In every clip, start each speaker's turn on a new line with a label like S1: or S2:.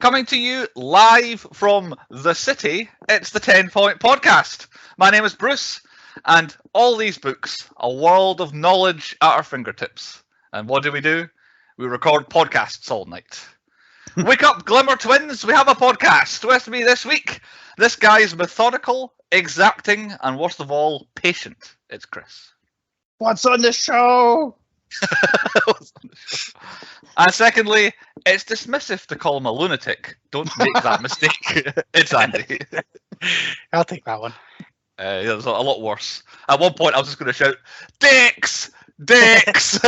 S1: Coming to you live from the city, it's the 10 Point Podcast. My name is Bruce, and all these books, a world of knowledge at our fingertips. And what do? We record podcasts all night. Wake up, Glimmer Twins, we have a podcast. With me this week, this guy's methodical, exacting, and worst of all, patient. It's Chris.
S2: What's on the show?
S1: And secondly, it's dismissive to call him a lunatic. Don't make that mistake. It's Andy.
S3: I'll take that one.
S1: There's a lot worse. At one point, I was just going to shout, "Dicks! Dicks!"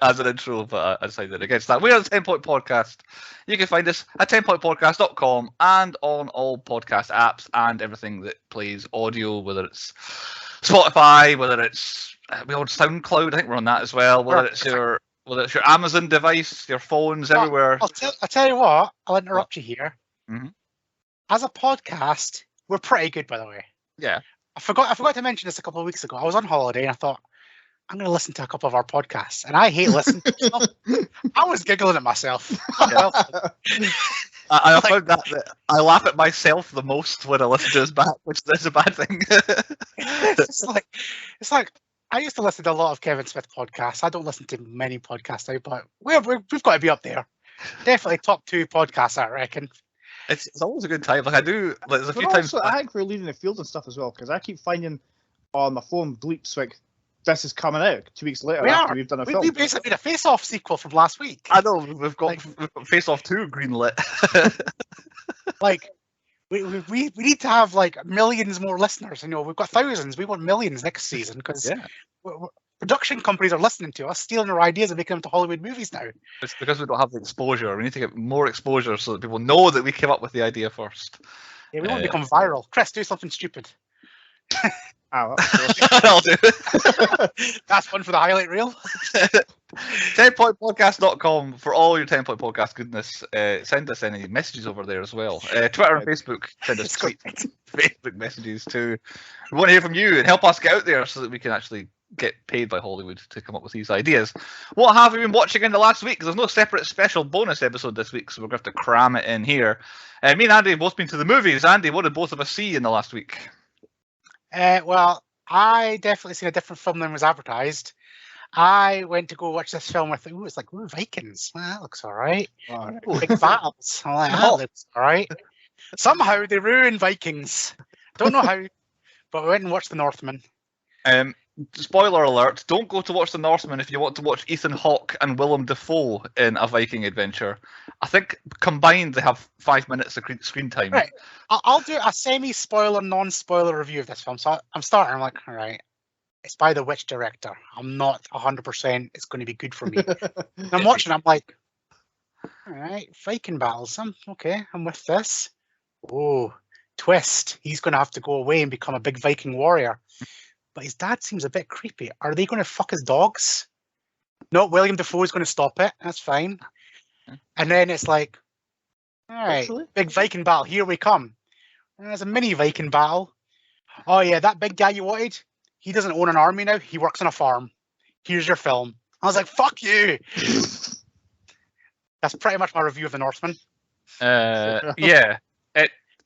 S1: as an intro, but I decided against that. We are the 10 Point Podcast. You can find us at 10pointpodcast.com and on all podcast apps and everything that plays audio, whether it's Spotify, whether it's we're on SoundCloud. I think we're on that as well. Whether it's your Amazon device, your phones, everywhere.
S3: I'll tell you what. I'll interrupt you here.
S1: Mm-hmm.
S3: As a podcast, we're pretty good, by the way.
S1: Yeah.
S3: I forgot to mention this a couple of weeks ago. I was on holiday and I thought, I'm going to listen to a couple of our podcasts. And I hate listening to stuff. I was giggling at myself.
S1: I found that I laugh at myself the most when I listen to his back, which is a bad thing.
S3: it's like I used to listen to a lot of Kevin Smith podcasts. I don't listen to many podcasts now, but we've got to be up there. Definitely top 2 podcasts, I reckon.
S1: It's always a good time. Like I do. Like, there's a few times.
S2: I think we're leading the field and stuff as well, because I keep finding on my phone bleeps like this is coming out 2 weeks later after we've done a film.
S3: We basically made a Face Off sequel from last week.
S1: I know we've got Face Off 2 greenlit.
S3: Like we need to have like millions more listeners. You know, we've got thousands. We want millions next season because production companies are listening to us, stealing our ideas and making them to Hollywood movies now. It's
S1: because we don't have the exposure. We need to get more exposure so that people know that we came up with the idea first.
S3: Yeah, we want to become viral. Chris, do something stupid.
S2: I'll
S1: do it.
S3: That's one for the highlight reel.
S1: 10pointpodcast.com for all your 10 Point Podcast goodness. Send us any messages over there as well. Twitter and Facebook, send us Facebook messages too. We want to hear from you and help us get out there so that we can actually get paid by Hollywood to come up with these ideas. What have you been watching in the last week? Because there's no separate special bonus episode this week, so we're going to have to cram it in here. Me and Andy have both been to the movies. Andy, what did both of us see in the last week?
S3: Well, I definitely seen a different film than was advertised. I went to go watch this film with it's like Vikings. Well, that looks all right. Big battles. I'm like, that looks all right. Somehow they ruined Vikings. Don't know how, but we went and watched The Northman.
S1: Spoiler alert, don't go to watch The Northman if you want to watch Ethan Hawke and Willem Dafoe in a Viking adventure. I think combined they have 5 minutes of screen time.
S3: Right. I'll do a semi-spoiler, non-spoiler review of this film. So I'm starting, I'm like, all right, it's by the Witch director. I'm not 100% it's going to be good for me. And I'm watching, I'm like, all right, Viking battles. Okay, I'm with this. Oh, twist. He's going to have to go away and become a big Viking warrior. But his dad seems a bit creepy. Are they going to fuck his dogs? No, William Dafoe is going to stop it. That's fine. And then it's like, all right, big Viking battle. Here we come. And there's a mini Viking battle. Oh, yeah, that big guy you wanted, he doesn't own an army now. He works on a farm. Here's your film. I was like, fuck you. That's pretty much my review of The Northman.
S1: Yeah.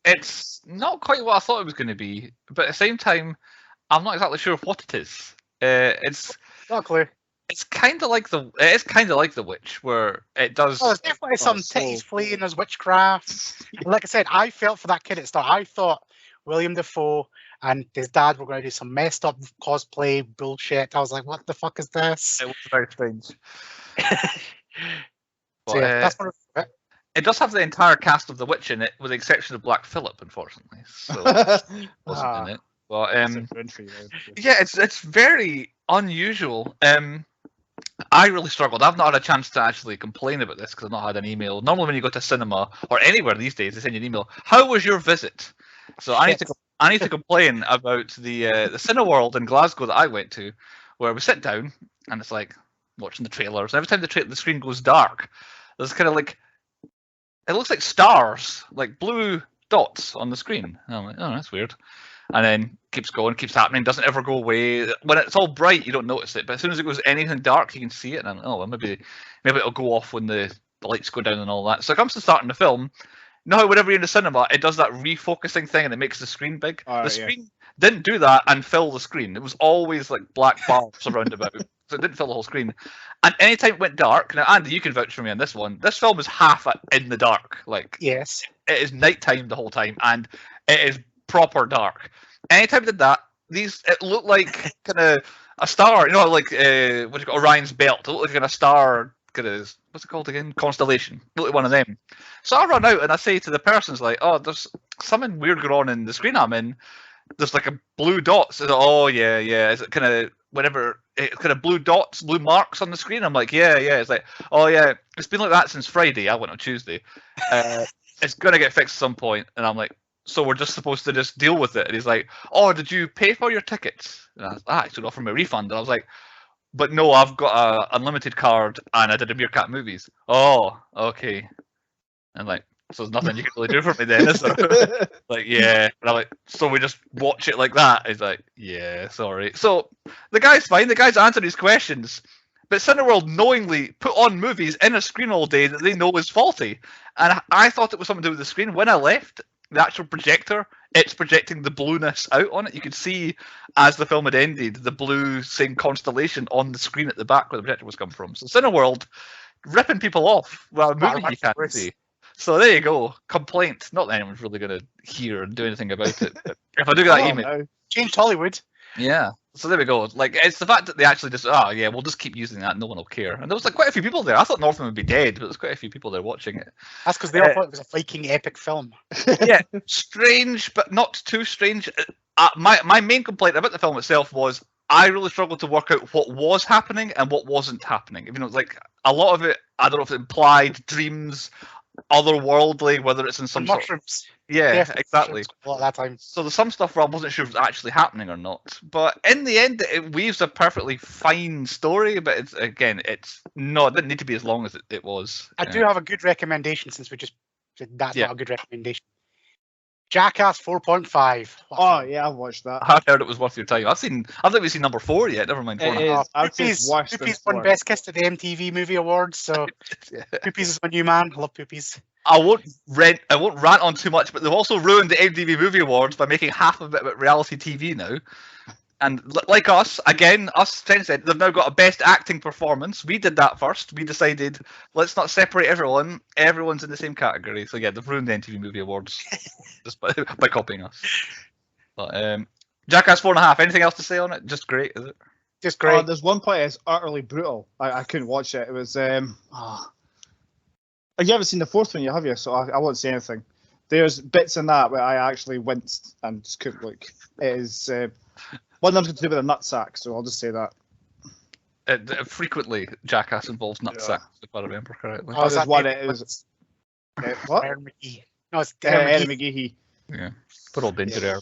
S1: It's not quite what I thought it was going to be. But at the same time, I'm not exactly sure what it is. It's
S3: not clear.
S1: It's kind of like the Witch, where it does.
S3: Oh, there's definitely some titties fleeing. There's witchcraft. Like I said, I felt for that kid at the start. I thought William Dafoe and his dad were going to do some messed up cosplay bullshit. I was like, what the fuck is this?
S1: It was very strange.
S3: So yeah, that's one of it.
S1: It does have the entire cast of The Witch in it, with the exception of Black Phillip, unfortunately. So wasn't in it. But yeah, it's very unusual. I really struggled. I've not had a chance to actually complain about this because I've not had an email. Normally, when you go to cinema or anywhere these days, they send you an email. How was your visit? So I need to complain about the Cineworld in Glasgow that I went to, where we sit down and it's like watching the trailers. And every time the screen goes dark, there's kind of like it looks like stars, like blue dots on the screen. And I'm like, oh, that's weird. And then keeps going, keeps happening, doesn't ever go away. When it's all bright, you don't notice it, but as soon as it goes anything dark, you can see it. And I'm, well, maybe it'll go off when the the lights go down and all that. So it comes to starting the film. You know how whenever you're in the cinema, it does that refocusing thing and it makes the screen big? The screen didn't do that and fill the screen. It was always like black bars around about. So it didn't fill the whole screen. And anytime it went dark, now Andy, you can vouch for me on this one, this film is half in the dark. Like,
S3: yes,
S1: it is nighttime the whole time and it is proper dark. Anytime it did that, it looked like kind of a star, you know, like what do you call Orion's belt. It looked like kind of star, kind of, what's it called again? Constellation. It looked like one of them. So I run out and I say to the person, like, oh, there's something weird going on in the screen I'm in. There's like a blue dots. Oh yeah. Is it kind of whatever? It's kind of blue dots, blue marks on the screen. I'm like, yeah. It's like, oh yeah, it's been like that since Friday. I went on Tuesday. It's gonna get fixed at some point. And I'm like, so we're just supposed to just deal with it. And he's like, oh, did you pay for your tickets? And I was like, actually offer me a refund. And I was like, but no, I've got a unlimited card and I did a Meerkat movies. Oh, okay. And like, so there's nothing you can really do for me then, is there? Like, yeah. And I'm like, so we just watch it like that? He's like, yeah, sorry. So the guy's fine. The guy's answering his questions. But Cineworld knowingly put on movies in a screen all day that they know is faulty. And I thought it was something to do with the screen. When I left, the actual projector, it's projecting the blueness out on it. You could see, as the film had ended, the blue saying Constellation on the screen at the back where the projector was coming from. So Cineworld ripping people off with a movie you can't see. So there you go. Complaint. Not that anyone's really going to hear and do anything about it. But if I do get that email,
S3: changed Hollywood.
S1: Yeah. So there we go. Like, it's the fact that they actually just, oh yeah, we'll just keep using that. No one will care. And there was like quite a few people there. I thought Northman would be dead, but there's quite a few people there watching it.
S3: That's because they all thought it was a Viking epic film.
S1: Yeah, strange, but not too strange. My main complaint about the film itself was I really struggled to work out what was happening and what wasn't happening. You know, like a lot of it, I don't know if it implied dreams, otherworldly, whether it's in some
S3: mushrooms.
S1: Yeah, exactly.
S3: A lot of that time.
S1: So there's some stuff where I wasn't sure if it was actually happening or not. But in the end, it weaves a perfectly fine story. But it's it didn't need to be as long as it was.
S3: I do have a good recommendation since we just said that's not a good recommendation. Jackass 4.5.
S2: Oh yeah, I've watched that.
S1: I heard it was worth your time. I think we've seen number 4 yet. Never mind.
S3: Poopies won Best Kiss at the MTV Movie Awards. So Poopies is my new man. I love Poopies.
S1: I won't rant on too much, but they've also ruined the MTV Movie Awards by making half of it about reality TV now. And like us, friends said, they've now got a best acting performance. We did that first. We decided, let's not separate everyone. Everyone's in the same category. So yeah, they've ruined the MTV Movie Awards just by copying us. But Jackass 4.5. Anything else to say on it? Just great, is it?
S3: Just great.
S2: There's one point that's utterly brutal. I couldn't watch it. It was you haven't seen the fourth one yet, have you? So I won't say anything. There's bits in that where I actually winced and just couldn't look. It is one of them's to do with a nutsack, so I'll just say that.
S1: Frequently, Jackass involves nutsacks, if I remember correctly.
S2: Oh, there's one. It was what?
S3: Aaron McGee. No, it's
S2: Aaron McGee.
S1: Yeah, put all danger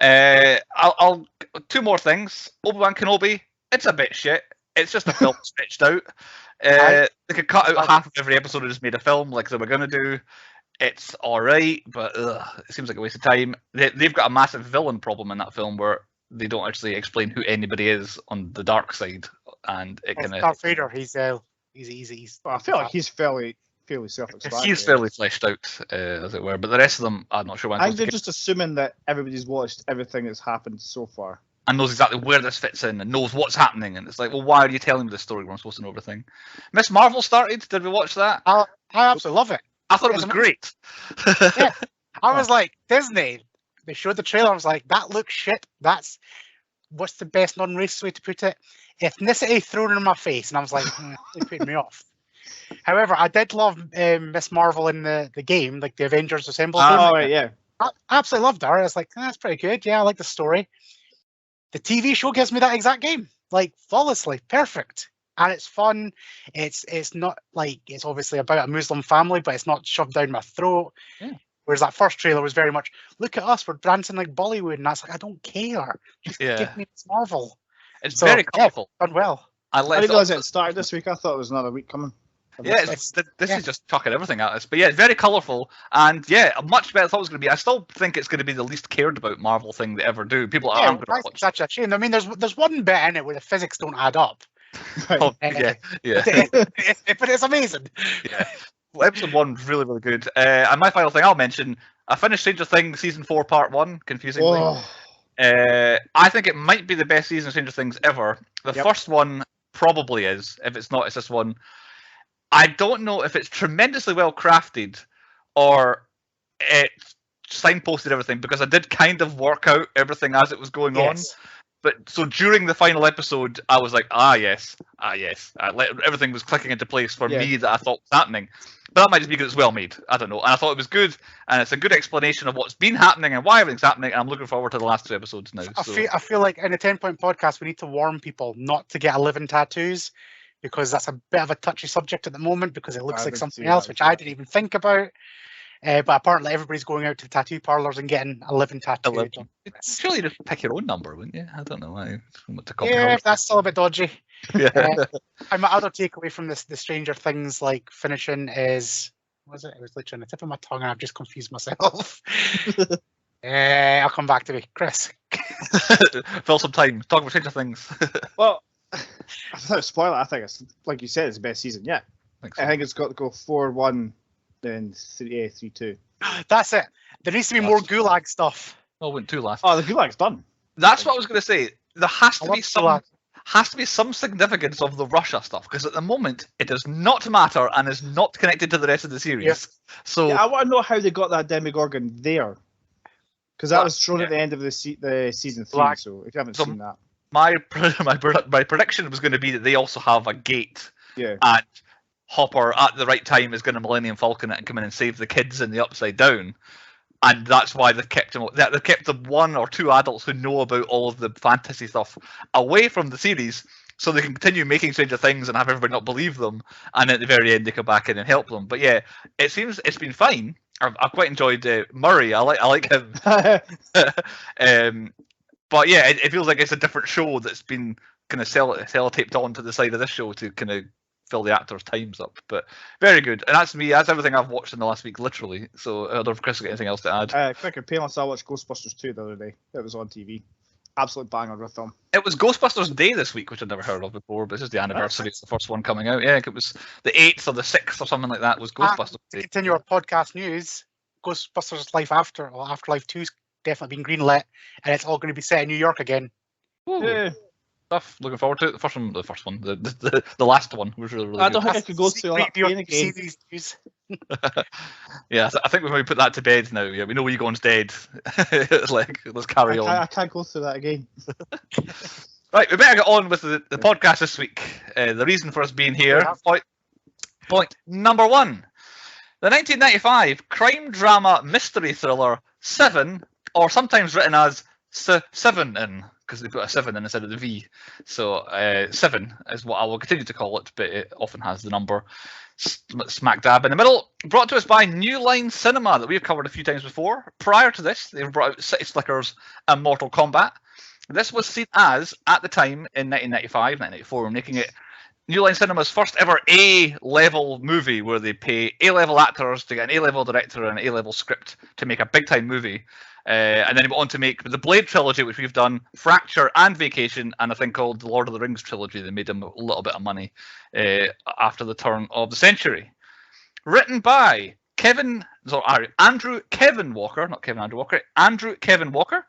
S1: there. I'll two more things. Obi-Wan Kenobi. It's a bit shit. It's just a film stretched out. They could cut out half of every episode and just made a film like they were going to do. It's alright, but it seems like a waste of time. They've got a massive villain problem in that film where they don't actually explain who anybody is on the dark side, and it kind of.
S3: Darth Vader, he's I
S2: feel like he's fairly self-explanatory.
S1: He's fairly fleshed out, as it were, but the rest of them, I'm not sure.
S2: I think they're just assuming that everybody's watched everything that's happened so far.
S1: And knows exactly where this fits in and knows what's happening. And it's like, well, why are you telling me this story when I'm supposed to know everything? Miss Marvel started. Did we watch that?
S3: I absolutely love it.
S1: I thought it was great.
S3: Yeah. I was like, Disney. They showed the trailer. I was like, that looks shit. That's what's the best non-racist way to put it? Ethnicity thrown in my face. And I was like, it put me off. However, I did love Miss Marvel in the game, like the Avengers Assemble.
S2: Oh, right, yeah.
S3: I absolutely loved her. I was like, that's pretty good. Yeah, I like the story. The TV show gives me that exact game, like flawlessly, perfect, and it's fun. It's not like it's obviously about a Muslim family, but it's not shoved down my throat.
S1: Yeah.
S3: Whereas that first trailer was very much, look at us, we're dancing like Bollywood, and that's like, I don't care. Just give me this Marvel.
S1: It's very colourful.
S3: Done well.
S2: I didn't realise it started this week. I thought it was another week coming.
S1: Yeah, this is just chucking everything at us. But yeah, it's very colourful, and yeah, much better than I thought it was going to be. I still think it's going to be the least cared about Marvel thing they ever do. People aren't going to watch.
S3: Such a shame. I mean, there's one bit in it where the physics don't add up,
S1: Oh, yeah.
S3: But it's amazing.
S1: Yeah. Well, episode 1 was really, really good. And my final thing I'll mention, I finished Stranger Things season 4 part 1, confusingly.
S2: Oh.
S1: I think it might be the best season of Stranger Things ever. The
S2: Yep.
S1: first one probably is. If it's not, it's this one. I don't know if it's tremendously well crafted or it signposted everything, because I did kind of work out everything as it was going on. But so during the final episode, I was like, yes. Everything was clicking into place for me that I thought was happening. But that might just be because it's well made. I don't know. And I thought it was good, and it's a good explanation of what's been happening and why everything's happening. And I'm looking forward to the last 2 episodes now.
S3: I feel like in a 10-point podcast, we need to warn people not to get 11 tattoos, because that's a bit of a touchy subject at the moment, because it looks like something else, which I didn't even think about. But apparently everybody's going out to tattoo parlors and getting 11 tattoos.
S1: Surely just pick your own number, wouldn't you? I don't know.
S3: That's still a bit dodgy.
S1: Yeah.
S3: And my other takeaway from the Stranger Things finishing is, what was it? It was literally on the tip of my tongue, and I've just confused myself. I'll come back to me, Chris.
S1: Fill some time. Talk about Stranger Things.
S2: Well, without spoiler, I think it's, like you said, it's the best season yet. I think it's got to go 4-1, then 3-2.
S3: That's it. There needs to be more Gulag stuff.
S1: Oh, went 2 last.
S2: Oh, the Gulag's done.
S1: That's what I was going to say. There has to be some significance of the Russia stuff, because at the moment it does not matter and is not connected to the rest of the series.
S3: Yes.
S1: So
S2: I want to know how they got that Demogorgon there, because that was shown at the end of the season 3. So if you haven't seen that,
S1: my prediction was going to be that they also have a gate.
S2: Yeah.
S1: And Hopper at the right time is going to Millennium Falcon it and come in and save the kids in the Upside Down. And that's why they've kept him. They've kept the 1 or 2 adults who know about all of the fantasy stuff away from the series, so they can continue making Stranger Things and have everybody not believe them. And at the very end, they come back in and help them. But yeah, it seems it's been fine. I've quite enjoyed Murray. I like him. But yeah, it feels like it's a different show that's been kind of sellotaped onto the side of this show to kind of fill the actors' times up. But very good, and that's me. That's everything I've watched in the last week, literally. So I don't know if Chris has got anything else to add.
S2: Quick and painless. I watched Ghostbusters 2 the other day. It was on TV. Absolute banger of a film.
S1: It was Ghostbusters Day this week, which I'd never heard of before, but this is the anniversary. It's the first one coming out. Yeah, it was the 8th or the 6th or something like that was Ghostbusters Day.
S3: To continue our podcast news, Ghostbusters Afterlife 2's definitely been greenlit, and it's all going to be set in New York again.
S2: Yeah.
S1: Stuff. Looking forward to it. The first one, the last one was really good.
S2: I don't think I could go to that plane again.
S1: Yeah, I think we've maybe put that to bed now. Yeah, we know Egon's dead. Let's carry on.
S2: I can't go through that again.
S1: Right, we better get on with the podcast this week. The reason for us being here. Point number 1. The 1995 crime drama mystery thriller 7, or sometimes written as Seven, because they put a 7 in instead of the V. So 7 is what I will continue to call it, but it often has the number smack dab in the middle. Brought to us by New Line Cinema, that we've covered a few times before. Prior to this, they brought out City Slickers and Mortal Kombat. This was seen as, at the time, in 1995, 1994, making it New Line Cinema's first ever A-level movie, where they pay A-level actors to get an A-level director and an A-level script to make a big-time movie. And then he went on to make the Blade trilogy, which we've done, Fracture and Vacation, and a thing called the Lord of the Rings trilogy. They made him a little bit of money after the turn of the century. Written by Andrew Kevin Walker, not Kevin Andrew Walker, Andrew Kevin Walker.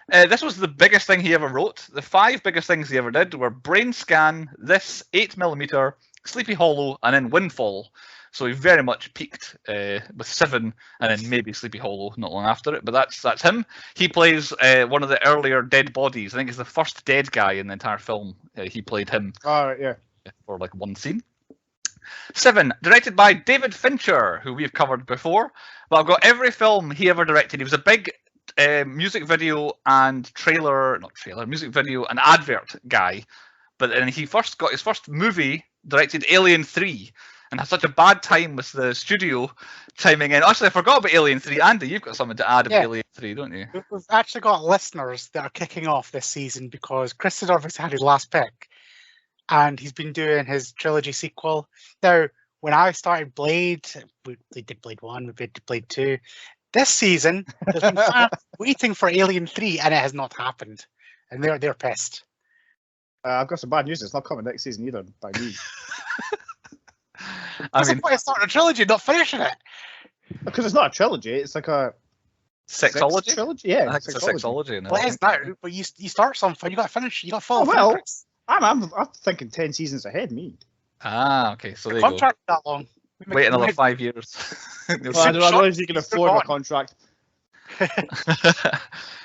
S1: This was the biggest thing he ever wrote. The 5 biggest things he ever did were Brain Scan, This, 8mm, Sleepy Hollow, and then Windfall. So he very much peaked with 7, and then maybe Sleepy Hollow not long after it. But that's him. He plays one of the earlier dead bodies. I think he's the first dead guy in the entire film. He played him.
S2: Yeah.
S1: For like one scene. 7, directed by David Fincher, who we've covered before. But I've got every film he ever directed. He was a big music video and music video and advert guy. But then he first got his first movie, directed Alien 3. And had such a bad time with the studio chiming in. Actually, I forgot about Alien 3. Andy, you've got something to add about Alien 3, don't you?
S3: We've actually got listeners that are kicking off this season because Chris has obviously had his last pick. And he's been doing his trilogy sequel. Now, when I started Blade, we did Blade 1, we did Blade 2. This season, there's been fans waiting for Alien 3, and it has not happened. And they're pissed.
S2: I've got some bad news. It's not coming next season either by me.
S3: I mean, it's starting a trilogy, not finishing it.
S2: Because it's not a trilogy. It's like a
S1: sexology
S2: trilogy. Yeah,
S1: I think it's a sexology.
S3: Well, it is now, but you start something. You got to finish. You got to follow.
S2: Well, I'm thinking 10 seasons ahead. Me.
S1: Ah, okay. So
S3: the
S1: there you
S3: contract
S1: go.
S3: That long.
S1: Wait another 5 years.
S2: Well, I don't know if you can afford my contract.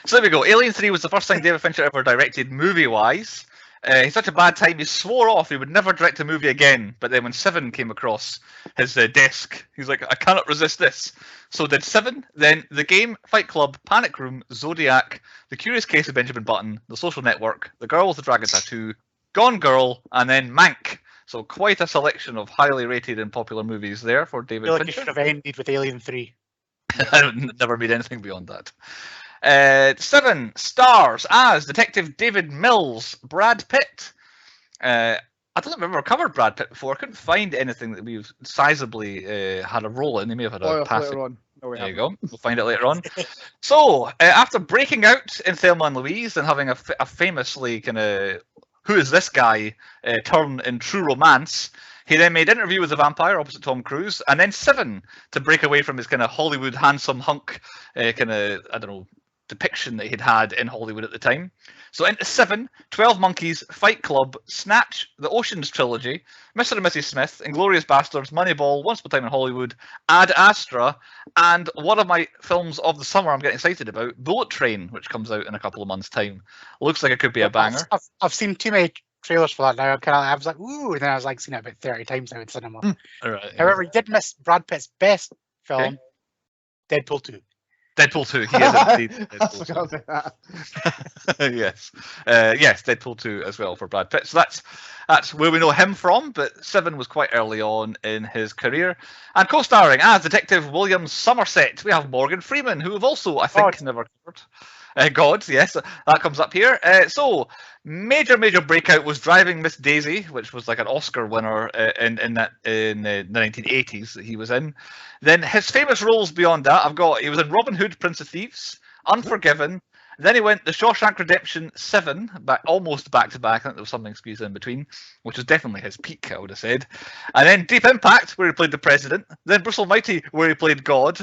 S1: So there we go. Alien 3 was the first thing David Fincher ever directed movie-wise. He's such a bad time, he swore off he would never direct a movie again. But then when 7 came across his desk, he's like, I cannot resist this. So did 7, then The Game, Fight Club, Panic Room, Zodiac, The Curious Case of Benjamin Button, The Social Network, The Girl with the Dragon Tattoo, Gone Girl, and then Mank. So quite a selection of highly rated and popular movies there for David Fincher.
S3: You should have ended with Alien 3.
S1: I never made anything beyond that. 7 stars as Detective David Mills, Brad Pitt. I don't remember covered Brad Pitt before. I couldn't find anything that we've sizably had a role in. They may have had a passing.
S2: No,
S1: there you go. We'll find it later on. So after breaking out in Thelma and Louise and having a famously kind of who is this guy turn in True Romance, he then made Interview with the Vampire opposite Tom Cruise, and then 7 to break away from his kind of Hollywood handsome hunk kind of, I don't know, depiction that he'd had in Hollywood at the time. So into 7, 12 Monkeys, Fight Club, Snatch, The Ocean's Trilogy, Mr. and Mrs. Smith, Inglourious Basterds, Moneyball, Once Upon a Time in Hollywood, Ad Astra, and one of my films of the summer I'm getting excited about, Bullet Train, which comes out in a couple of months' time. Looks like it could be a banger.
S3: I've seen too many trailers for that now. I was like, ooh, and then I was like, seen it about 30 times now in cinema.
S1: Right,
S3: however, you did miss Brad Pitt's best film, Deadpool 2.
S1: Deadpool 2. He is indeed Deadpool 2. Yes. Yes, Deadpool 2 as well for Brad Pitt. So that's where we know him from, but 7 was quite early on in his career. And co-starring as Detective William Somerset, we have Morgan Freeman, who we've also, I think, never covered. God, yes, that comes up here. So, major breakout was Driving Miss Daisy, which was like an Oscar winner in the 1980s that he was in. Then his famous roles beyond that, he was in Robin Hood, Prince of Thieves, Unforgiven. Then he went The Shawshank Redemption 7, almost back to back. I think there was something squeezed in between, which was definitely his peak, I would have said. And then Deep Impact, where he played the President. Then Bruce Almighty, where he played God.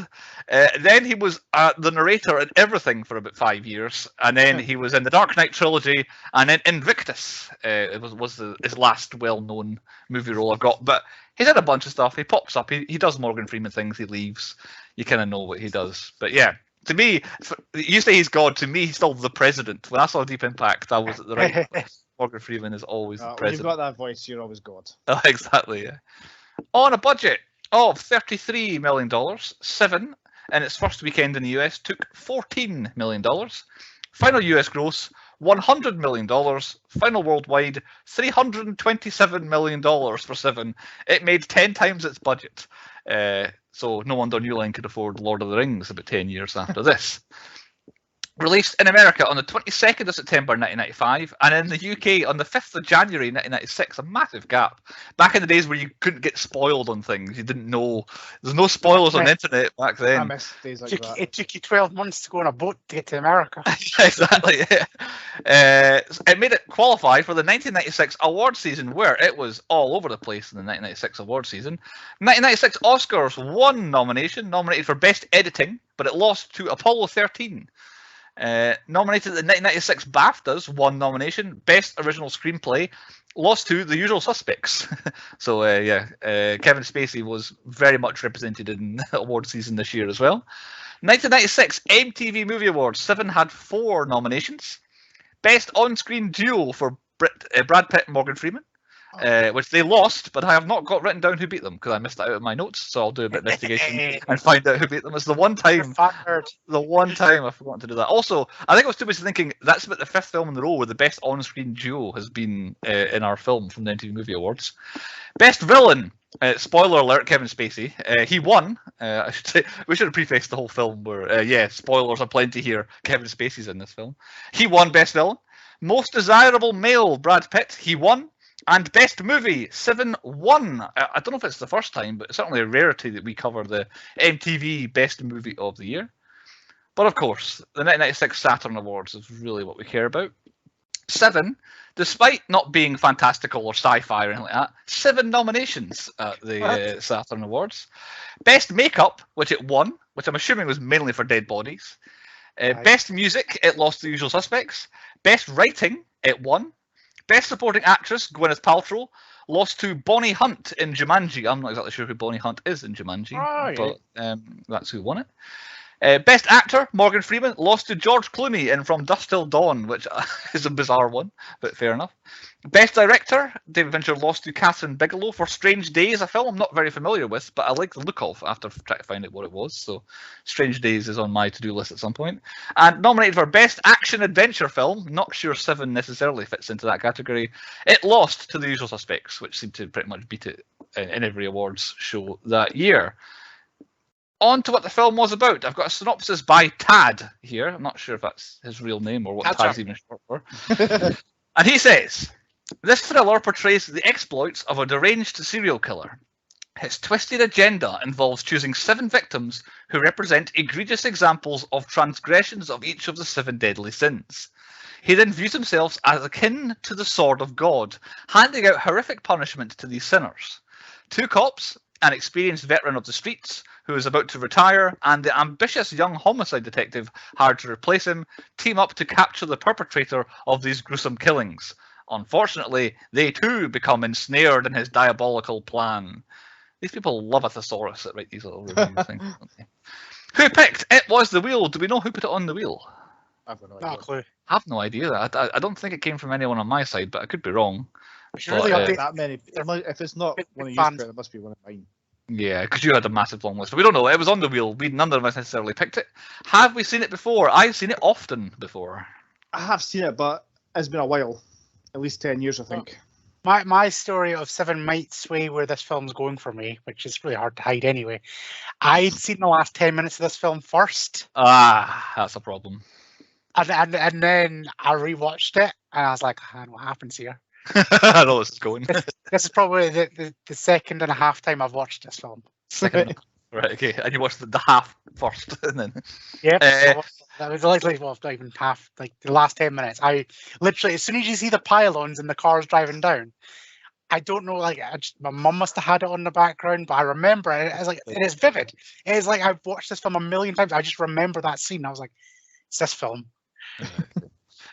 S1: Then he was the narrator in everything for about 5 years. And then he was in the Dark Knight trilogy. And then Invictus it was his last well-known movie role I've got. But he's had a bunch of stuff. He pops up. He does Morgan Freeman things. He leaves. You kind of know what he does. But yeah. To me, you say he's God. To me, he's still the president. When I saw Deep Impact, I was at the right. Morgan Freeman is always the president. When
S2: you've got that voice, you're always God.
S1: Oh, exactly, yeah. On a budget of $33 million, 7 in its first weekend in the US took $14 million. Final US gross, $100 million. Final worldwide, $327 million for 7. It made 10 times its budget. So no wonder New Line could afford Lord of the Rings about 10 years after this. Released in America on the 22nd of September 1995 and in the UK on the 5th of January 1996, a massive gap. Back in the days where you couldn't get spoiled on things, you didn't know. There's no spoilers on the internet back then.
S2: I miss days like that.
S3: It took you 12 months to go on a boat to get to America.
S1: Exactly, yeah. It made it qualify for the 1996 award season, where it was all over the place in the 1996 award season. 1996 Oscars, 1 nomination, nominated for Best Editing, but it lost to Apollo 13. Nominated at the 1996 BAFTAs, 1 nomination. Best Original Screenplay, lost to The Usual Suspects. So Kevin Spacey was very much represented in the award season this year as well. 1996 MTV Movie Awards, 7 had 4 nominations. Best On-Screen Duo for Brad Pitt and Morgan Freeman. Which they lost, but I have not got written down who beat them because I missed that out of my notes. So I'll do a bit of investigation and find out who beat them. It's the one time I've forgotten to do that. Also, I think I was too busy thinking that's about the 5th film in a row where the best on-screen duo has been in our film from the MTV Movie Awards. Best Villain. Spoiler alert, Kevin Spacey. He won. I should say we should have prefaced the whole film where spoilers are plenty here. Kevin Spacey's in this film. He won Best Villain. Most Desirable Male, Brad Pitt. He won. And Best Movie, 7 won. I don't know if it's the first time, but it's certainly a rarity that we cover the MTV Best Movie of the Year. But of course, the 1996 Saturn Awards is really what we care about. 7, despite not being fantastical or sci-fi or anything like that, 7 nominations at the Saturn Awards. Best makeup, which it won, which I'm assuming was mainly for dead bodies. Best music, it lost to The Usual Suspects. Best writing, it won. Best supporting actress, Gwyneth Paltrow, lost to Bonnie Hunt in Jumanji. I'm not exactly sure who Bonnie Hunt is in Jumanji, but that's who won it. Best actor, Morgan Freeman, lost to George Clooney in From Dusk Till Dawn, which is a bizarre one, but fair enough. Best director, David Fincher lost to Catherine Bigelow for Strange Days, a film I'm not very familiar with, but I like the look of after trying to find out what it was. So Strange Days is on my to-do list at some point. And nominated for Best Action Adventure Film, not sure 7 necessarily fits into that category. It lost to The Usual Suspects, which seemed to pretty much beat it in every awards show that year. On to what the film was about. I've got a synopsis by Tad here. I'm not sure if that's his real name or what Tad's even short for. And he says, this thriller portrays the exploits of a deranged serial killer. His twisted agenda involves choosing 7 victims who represent egregious examples of transgressions of each of the 7 deadly sins. He then views himself as akin to the sword of God, handing out horrific punishment to these sinners. 2 cops, an experienced veteran of the streets who is about to retire, and the ambitious young homicide detective hired to replace him, team up to capture the perpetrator of these gruesome killings. Unfortunately, they too become ensnared in his diabolical plan. These people love a thesaurus that write these little review things. Who picked It Was the Wheel? Do we know who put it on the wheel?
S2: I've no
S3: Not a clue.
S1: I have no idea. I don't think it came from anyone on my side, but I could be wrong.
S3: Really update
S2: that many. If it's not one of you, it must be one of mine.
S1: Yeah, because you had a massive long list. But we don't know. It was on the wheel. None of us necessarily picked it. Have we seen it before? I've seen it often before.
S2: I have seen it, but it's been a while. At least 10 years, I think.
S3: My story of 7 might sway where this film's going for me, which is really hard to hide anyway. I'd seen the last 10 minutes of this film first.
S1: That's a problem.
S3: And then I rewatched it, and I was like, what happens here?
S1: I know this is going.
S3: This is probably the second and a half time I've watched this film.
S1: Second. Right, okay. And you watched the half first, and then.
S3: Yep. That was like not even half, like the last 10 minutes. I literally, as soon as you see the pylons and the cars driving down, I don't know, like, my mum must have had it on the background, but I remember it. It's like, it is vivid. It is like I've watched this film a million times. I just remember that scene. I was like, it's this film.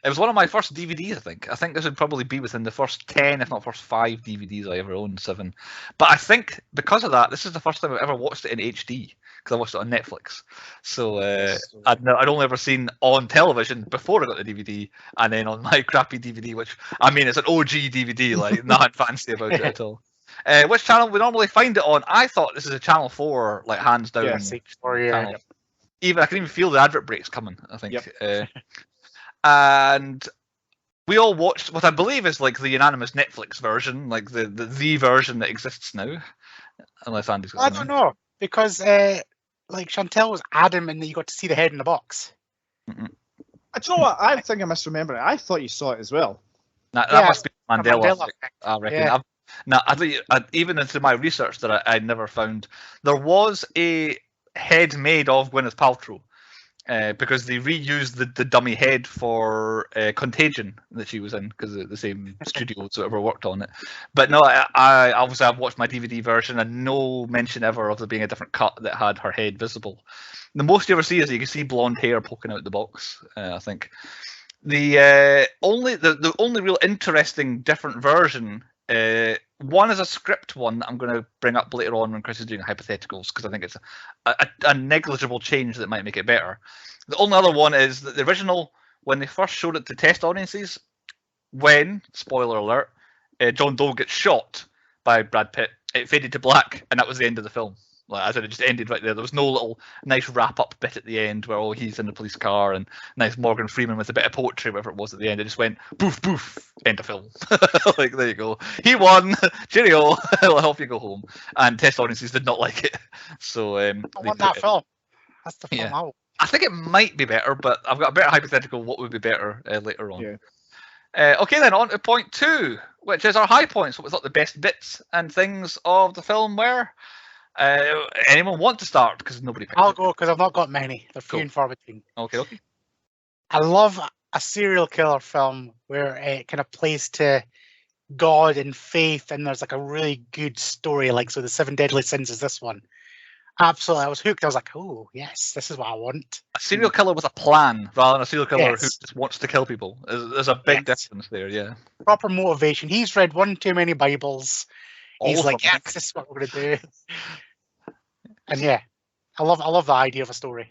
S1: It was one of my first DVDs, I think. I think this would probably be within the first 10, if not first 5 DVDs I ever owned, 7. But I think because of that, this is the first time I've ever watched it in HD, because I watched it on Netflix. So I'd only ever seen on television before I got the DVD, and then on my crappy DVD, which, I mean, it's an OG DVD, like, nothing fancy about it at all. Which channel we normally find it on? I thought this is a Channel 4, like, hands down.
S3: Yeah,
S1: channel. Even I can even feel the advert breaks coming, I think. Yep. And we all watched what I believe is like the unanimous Netflix version, like the version that exists now. Unless Andy's got something.
S3: I don't know, because like Chantel was adamant that you got to see the head in the box.
S2: Do you know what? I think I misremember it. I thought you saw it as well.
S1: That must be Mandela effect, I reckon. Yeah. Even into my research that I never found, there was a head made of Gwyneth Paltrow. Because they reused the dummy head for Contagion that she was in, because the same studios that ever worked on it. But no, I obviously I've watched my DVD version, and no mention ever of there being a different cut that had her head visible. The most you ever see is you can see blonde hair poking out the box. I think the only real interesting different version. One is a script one that I'm going to bring up later on when Chris is doing hypotheticals, because I think it's a negligible change that might make it better. The only other one is that the original, when they first showed it to test audiences, when, spoiler alert, John Doe gets shot by Brad Pitt, it faded to black, and that was the end of the film. Like, as it just ended right there. There was no little nice wrap-up bit at the end where he's in the police car and nice Morgan Freeman with a bit of poetry, whatever it was at the end. It just went poof, poof, end of film. Like, there you go. He won. Cheerio. Off you go home. And test audiences did not like it. So
S3: I want that film. That's the film.
S1: Yeah. I think it might be better, but I've got a better hypothetical what would be better later on. Yeah. Okay, then on to point 2, which is our high points. What we thought the best bits and things of the film were. Anyone want to start? Because nobody.
S3: I'll go because I've not got many. They're few and far between.
S1: Okay.
S3: I love a serial killer film where it kind of plays to God and faith, and there's like a really good story, like so the Seven Deadly Sins is this one. Absolutely, I was hooked. I was like, oh yes, this is what I want.
S1: A serial killer with a plan rather than a serial killer who
S3: Yes.
S1: just wants to kill people. There's a big difference there, yeah.
S3: Proper motivation. He's read one too many Bibles. He's
S1: All
S3: like,
S1: of them.
S3: yes, this is what we're gonna do. And yeah, I love the idea of a story.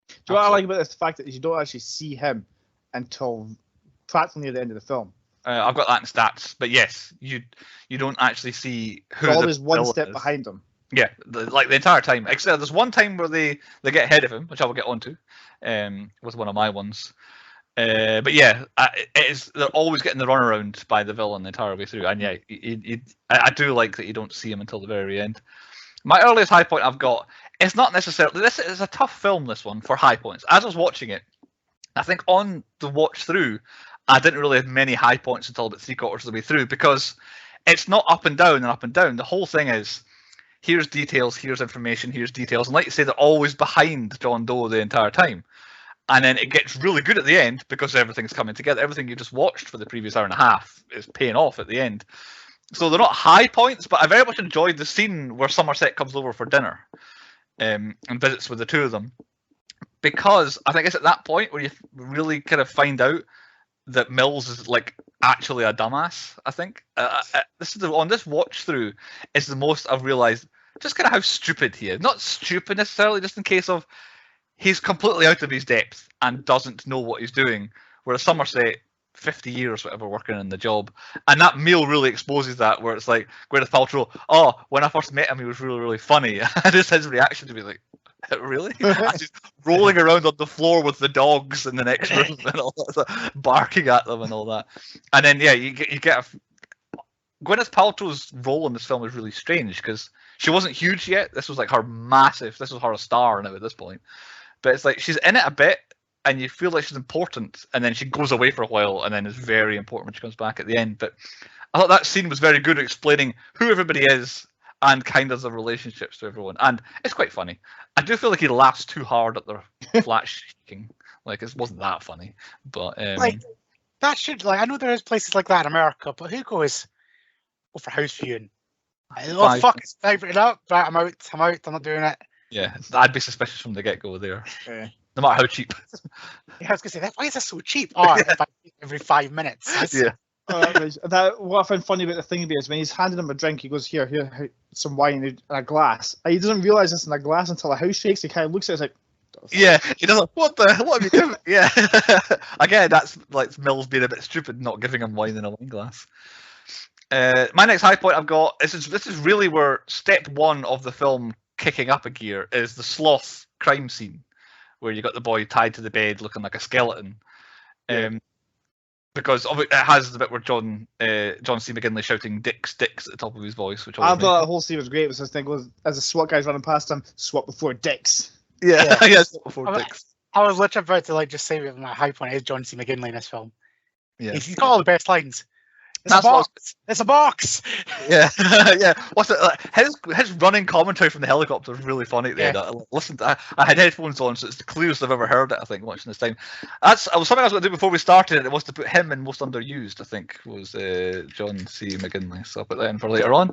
S2: Do you know what I like about this? The fact that you don't actually see him until practically near the end of the film.
S1: I've got that in stats, but yes, you don't actually see who.
S2: They're always one
S1: villain
S2: step
S1: is.
S2: behind him.
S1: Yeah, like the entire time. Except there's one time where they get ahead of him, which I will get onto, with one of my ones. But yeah, they're always getting the runaround by the villain the entire way through. And yeah, I do like that you don't see him until the very end. My earliest high point I've got, it's not necessarily, this is a tough film, this one, for high points. As I was watching it, I think on the watch through, I didn't really have many high points until about 3/4 of the way through, because it's not up and down and up and down. The whole thing is, here's details, here's information, here's details. And like you say, they're always behind John Doe the entire time. And then it gets really good at the end because everything's coming together. Everything you just watched for the previous hour and a half is paying off at the end. So they're not high points, but I very much enjoyed the scene where Somerset comes over for dinner and visits with the two of them. Because I think it's at that point where you really kind of find out that Mills is like actually a dumbass. I think on this watch through is the most I've realized just kind of how stupid he is. Not stupid necessarily, just in case of he's completely out of his depth and doesn't know what he's doing. Whereas Somerset, 50 years whatever working in the job, and that meal really exposes that, where it's like Gwyneth Paltrow, oh, when I first met him he was really, really funny. And just his reaction to be like, really? And he's rolling around on the floor with the dogs in the next room and all that, barking at them and all that. And then yeah, you get Gwyneth Paltrow's role in this film is really strange because she wasn't huge yet. This was like her massive. This was her a star now at this point. But it's like she's in it a bit, and you feel like she's important, and then she goes away for a while, and then is very important when she comes back at the end. But I thought that scene was very good at explaining who everybody is and kind of the relationships to everyone, and it's quite funny. I do feel like he laughs too hard at their flat shaking. Like it wasn't that funny, but
S3: like that should I know there is places like that in America, but who goes for house viewing? Oh fuck, it's time for it up. Right, I'm out. I'm not doing it.
S1: Yeah, I'd be suspicious from the get-go there.
S2: Yeah.
S1: No matter how cheap.
S3: Yeah, I was gonna say, why is this so cheap? Oh, every 5 minutes.
S1: Yeah.
S2: What I found funny about the thingy is when he's handing him a drink, he goes, here, some wine in a glass. And he doesn't realise it's in a glass until the house shakes. He kind of looks at it, like,
S1: yeah, he doesn't. What have you given? Yeah. Again, that's like Mills being a bit stupid, not giving him wine in a wine glass. My next high point I've got, this is really where step one of the film kicking up a gear is the sloth crime scene, where you got the boy tied to the bed looking like a skeleton. Because it has the bit where John C. McGinley shouting "Dicks, Dicks" at the top of his voice, which
S2: I thought that whole scene was great. Because this thing goes as the SWAT guy's running past him, SWAT before Dicks.
S1: Yeah, yeah, SWAT before Dicks.
S3: I was literally about to just say my high point is John C. McGinley in this film.
S1: Yeah,
S3: he's got all the best lines. It's a box. It's a box.
S1: Yeah, yeah. What's it? His running commentary from the helicopter is really funny at the end. I had headphones on, so it's the clearest I've ever heard it. I think watching this time. Something I was going to do before we started. It was to put him in most underused. I think was John C. McGinley. So I'll put that in for later on.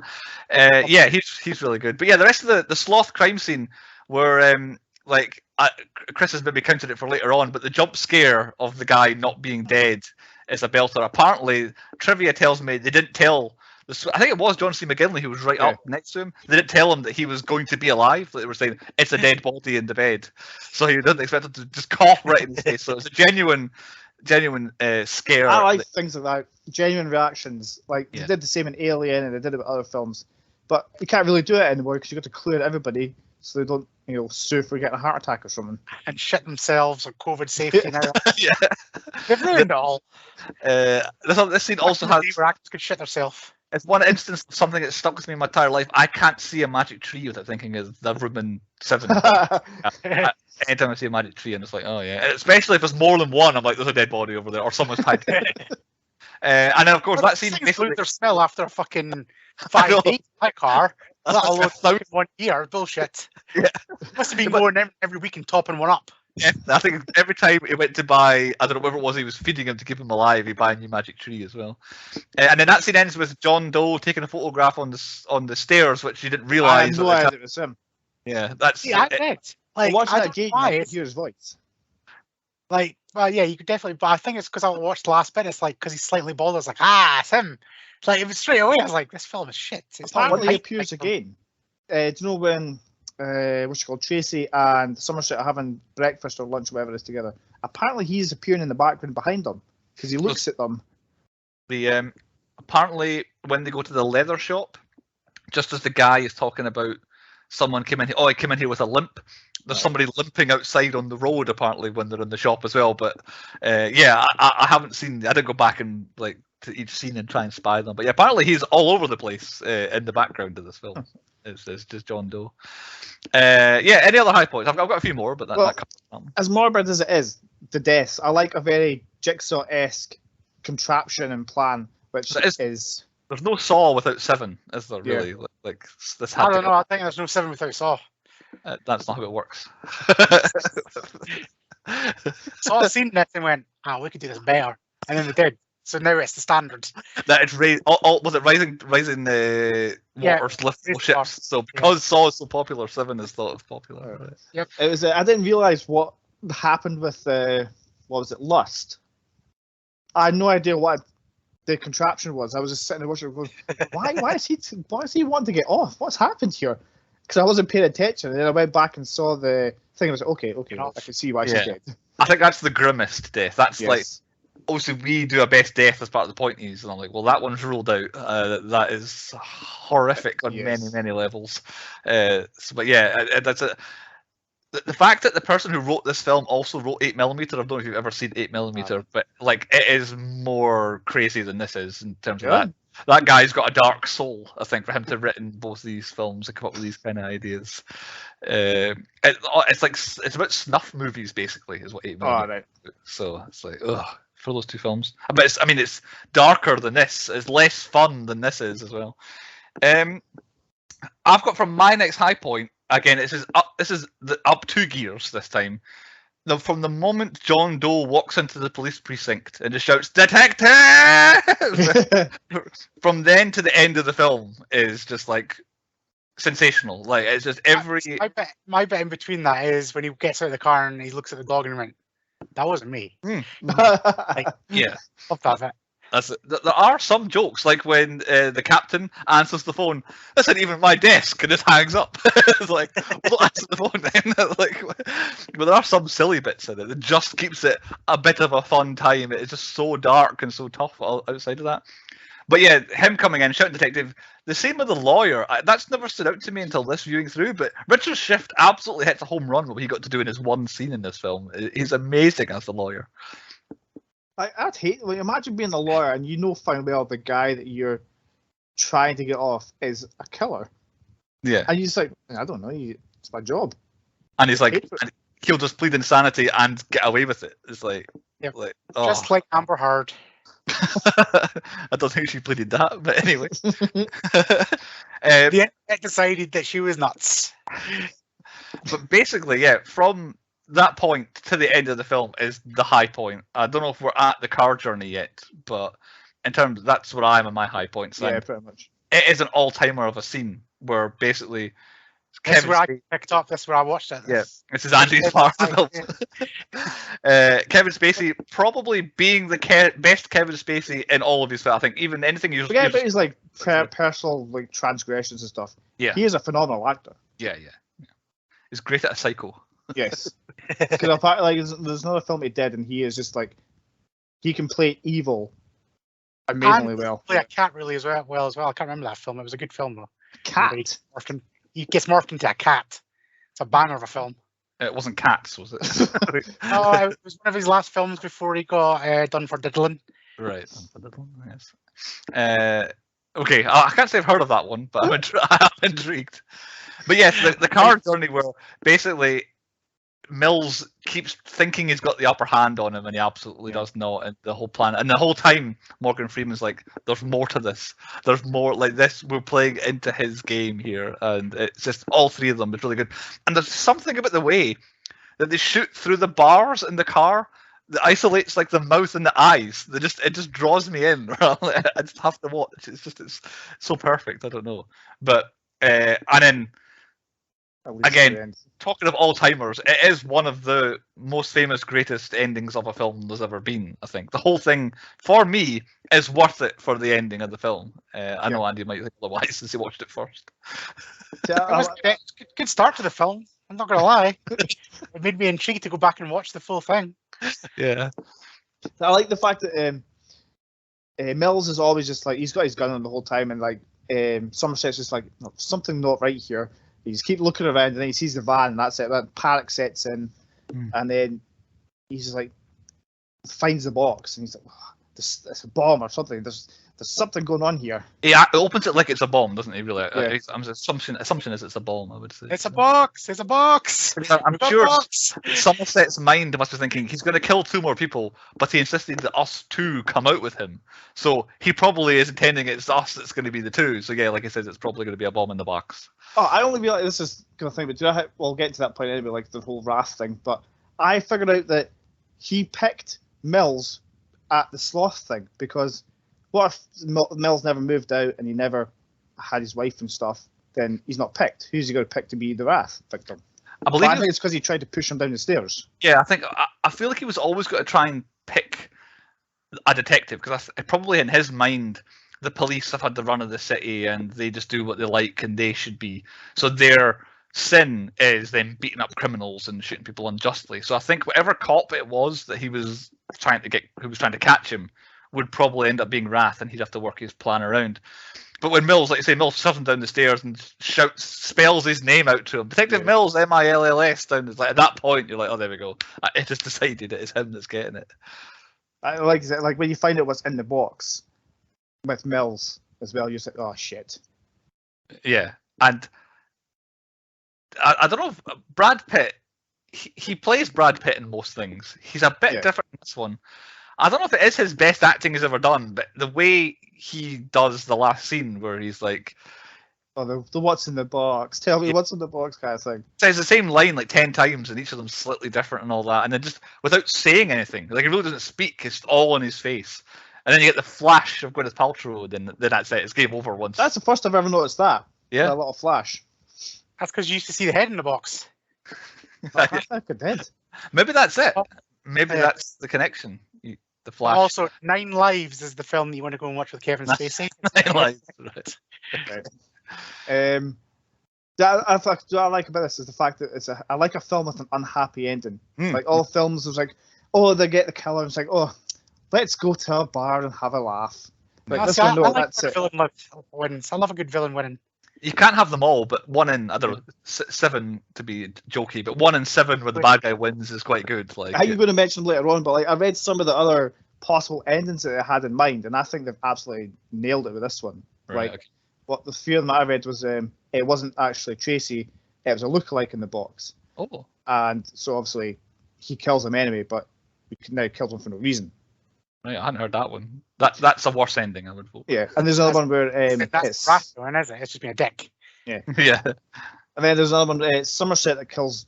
S1: Yeah, he's really good. But yeah, the rest of the sloth crime scene where Chris has maybe counted it for later on, but the jump scare of the guy not being dead is a belter. Apparently, trivia tells me they didn't tell. I think it was John C. McGinley who was right up next to him. They didn't tell him that he was going to be alive. They were saying it's a dead body in the bed, so he didn't expect him to just cough right in his face. So it's a genuine scare.
S2: I like things like that, genuine reactions. Like they did the same in Alien, and they did it with other films. But you can't really do it anymore because you got to clear everybody so they don't, sue for getting a heart attack or something.
S3: And shit themselves or COVID safety now.
S1: Yeah.
S3: They've ruined it all.
S1: This scene also has...
S3: actors could shit themselves.
S1: It's one instance of something that stuck with me my entire life. I can't see a magic tree without thinking of the Rubin 7. Anytime I see a magic tree, and it's like, oh yeah. And especially if there's more than one, I'm like, there's a dead body over there, or someone's tied to it. And then, of course, that scene
S3: basically... their smell after a fucking 5 days in my car. Let alone 1 year. Bullshit.
S1: Yeah.
S3: Must have been going every week and topping one up.
S1: Yeah, I think every time he went to buy, I don't know whatever it was he was feeding him to keep him alive, he'd buy a new magic tree as well. And then that scene ends with John Doe taking a photograph on the stairs, which you didn't
S2: I
S1: realise.
S2: had no idea it was him.
S1: Yeah, that's.
S3: Yeah, I did. Like,
S2: Watching
S3: I
S2: that
S3: don't
S2: game,
S3: know why.
S2: I could hear his voice.
S3: Like, well, yeah, you could definitely. But I think it's because I watched the last bit. It's like because he's slightly bald. I was like, it's him. It's like it was straight away. I was like, this film is shit. It's not
S2: Apparently,
S3: even
S2: he appears again. Do you know when what's it called, Tracy and Somerset are having breakfast or lunch, whatever it is, together? Apparently, he's appearing in the background behind them because he looks at them.
S1: The apparently when they go to the leather shop, just as the guy is talking about someone came in here. Oh, he came in here with a limp. There's somebody limping outside on the road apparently when they're in the shop as well. But yeah, I haven't seen. I didn't go back and like to each scene and try and spy them. But yeah, apparently he's all over the place in the background of this film. It's just John Doe. Yeah, any other high points? I've got a few more, but that covers them.
S2: As morbid as it is, the deaths, I like a very Jigsaw-esque contraption and plan, which is.
S1: There's no Saw without 7, is there? Really? Yeah. Like this.
S3: I don't know. I think there's no 7 without Saw.
S1: That's not how it works.
S3: Saw seen that and went, we could do this better, and then they did. So now it's the standard.
S1: That it's was it rising waters lift ships? So because Saw is so popular, 7 is thought of popular. Right?
S3: Yep.
S2: It was. I didn't realize what happened with what was it, Lust. I had no idea what the contraption was. I was just sitting there watching, going, why is he wanting to get off? What's happened here? Because I wasn't paying attention, and then I went back and saw the thing. I was like, okay, I can see why she's dead.
S1: I think that's the grimmest death. That's like, obviously we do a best death as part of the pointies, and I'm like, well, that one's ruled out. That is horrific on many levels. But yeah, that's it. The fact that the person who wrote this film also wrote 8mm, I don't know if you've ever seen 8mm, but like it is more crazy than this is in terms of that. That guy's got a dark soul, I think, for him to have written both these films and come up with these kind of ideas. It's about snuff movies, basically, is what 8mm.
S2: Oh, right.
S1: So it's like, for those two films. But it's darker than this. It's less fun than this is as well. I've got from my next high point. Again, this is up 2 gears this time. Now, from the moment John Doe walks into the police precinct and just shouts "Detective," from then to the end of the film is just like sensational. Like it's just every.
S3: My bit in between that is when he gets out of the car and he looks at the dog and went, "That wasn't me."
S1: Yeah,
S3: love that bit.
S1: There are some jokes, like when the captain answers the phone. This isn't even my desk, and just hangs up. It's like, don't answer the phone then. But there are some silly bits in it that just keeps it a bit of a fun time. It's just so dark and so tough outside of that. But yeah, him coming in, shouting "Detective." The same with the lawyer. That's never stood out to me until this viewing through. But Richard Schiff absolutely hits a home run with what he got to do in his one scene in this film. He's amazing as the lawyer.
S2: I'd hate, imagine being the lawyer and fine well the guy that you're trying to get off is a killer.
S1: Yeah.
S2: And you're just like, I don't know, it's my job.
S1: And he's like, he'll just plead insanity and get away with it. It's like,
S3: just like Amber Heard.
S1: I don't think she pleaded that, but anyway.
S3: The internet decided that she was nuts.
S1: But basically, from that point to the end of the film is the high point. I don't know if we're at the car journey yet, but in terms, that's where I'm at my high points.
S2: Yeah, pretty much.
S1: It is an all-timer of a scene where basically
S3: this is where I picked up. This is where I watched it.
S1: This is Andy's part of the film. Kevin Spacey probably being the best Kevin Spacey in all of his films. I think even anything you
S2: forget about his like personal like transgressions and stuff.
S1: Yeah,
S2: he is a phenomenal actor.
S1: Yeah. He's great at a psycho.
S2: Yes, because there's another film he did, and he is just like he can play evil amazingly well.
S3: Play a cat really as well. I can't remember that film. It was a good film though.
S2: Cat.
S3: He gets morphed into a cat. It's a banger of a film.
S1: It wasn't Cats, was it?
S3: No, it was one of his last films before he got done for diddling.
S1: Right, done for diddling. Yes. Okay, I can't say I've heard of that one, but I'm intrigued. But yes, the car journey where basically Mills keeps thinking he's got the upper hand on him, and he absolutely does not. And the whole plan, and the whole time, Morgan Freeman's like, "There's more to this. There's more like this. We're playing into his game here," and it's just all three of them is really good. And there's something about the way that they shoot through the bars in the car that isolates like the mouth and the eyes. It just draws me in. I just have to watch. It's so perfect. I don't know, but and then again, talking of all timers, it is one of the most famous, greatest endings of a film there's ever been. I think the whole thing for me is worth it for the ending of the film. I know Andy might think otherwise since he watched it first.
S3: Good start to the film. I'm not gonna lie. It made me intrigued to go back and watch the full thing.
S1: Yeah,
S2: I like the fact that Mills is always just like he's got his gun on the whole time, and like Somerset's just like something not right here. He just keeps looking around, and then he sees the van, and that's it. That panic sets in, and then he's just like finds the box, and he's like, oh, "It's a bomb or something. There's something going on here."
S1: Yeah, it opens it like it's a bomb, doesn't he? Really?
S2: Yeah.
S1: Assumption is it's a bomb. I would say
S3: it's a box. It's a box.
S1: I'm sure Somerset's mind must be thinking he's going to kill 2 more people, but he insisted that us 2 come out with him. So he probably is intending it's us that's going to be the 2. So yeah, like I said, it's probably going to be a bomb in the box.
S2: Oh, I only realized this is kind of thing, but we'll get to that point anyway, like the whole Wrath thing. But I figured out that he picked Mills at the sloth thing because what if Mills never moved out and he never had his wife and stuff? Then he's not picked. Who's he going to pick to be the Wrath victim? I think it's because he tried to push him down the stairs.
S1: Yeah, I feel like he was always going to try and pick a detective because probably in his mind the police have had the run of the city and they just do what they like and they should be. So their sin is them beating up criminals and shooting people unjustly. So I think whatever cop it was that he was trying to catch him would probably end up being Wrath, and he'd have to work his plan around. But when Mills, like you say, Mills shoves him down the stairs and spells his name out to him, Detective Mills, Mills, down. It's like at that point you're like, oh, there we go. I just decided it's him that's getting it.
S2: I like when you find out what's in the box with Mills as well, you're like, oh shit.
S1: Yeah, and I don't know if Brad Pitt. He plays Brad Pitt in most things. He's a bit different in this one. I don't know if it is his best acting he's ever done, but the way he does the last scene where he's like,
S2: "Oh, the what's in the box? Tell me what's in the box," kind of thing.
S1: Says the same line like 10 times, and each of them slightly different and all that, and then just without saying anything, like he really doesn't speak. It's all on his face, and then you get the flash of Gwyneth Paltrow, then that's it. It's game over once.
S2: That's the first I've ever noticed that.
S1: Yeah,
S2: a little flash.
S3: That's because you used to see the head in the box.
S2: I did.
S1: Maybe that's it. Maybe that's the connection. The Flash.
S3: Also, 9 Lives is the film that you want to go and watch with Kevin Spacey.
S1: 9 Lives, right.
S2: What I like about this is the fact that I like a film with an unhappy ending. Like all films, there's like, oh, they get the killer, and it's like, oh, let's go to a bar and have a laugh. Like this one, no, that's it.
S3: I love a good villain winning.
S1: You can't have them all, but 1 in 7 to be jokey, but 1 in 7 where the bad guy wins is quite good. Like,
S2: I'm going to mention later on, but like I read some of the other possible endings that I had in mind, and I think they've absolutely nailed it with this one.
S1: Right,
S2: like, what the few of them I read was it wasn't actually Tracy, it was a lookalike in the box.
S1: Oh. And
S2: so obviously he kills him anyway, but we can now kill him for no reason.
S1: Right, I hadn't heard that one. That's a worse ending, I would vote.
S2: Yeah, and there's another one where
S3: that's Rathbone, isn't it? It's just being a dick.
S2: Yeah.
S1: Yeah.
S2: And then there's another one, it's Somerset that kills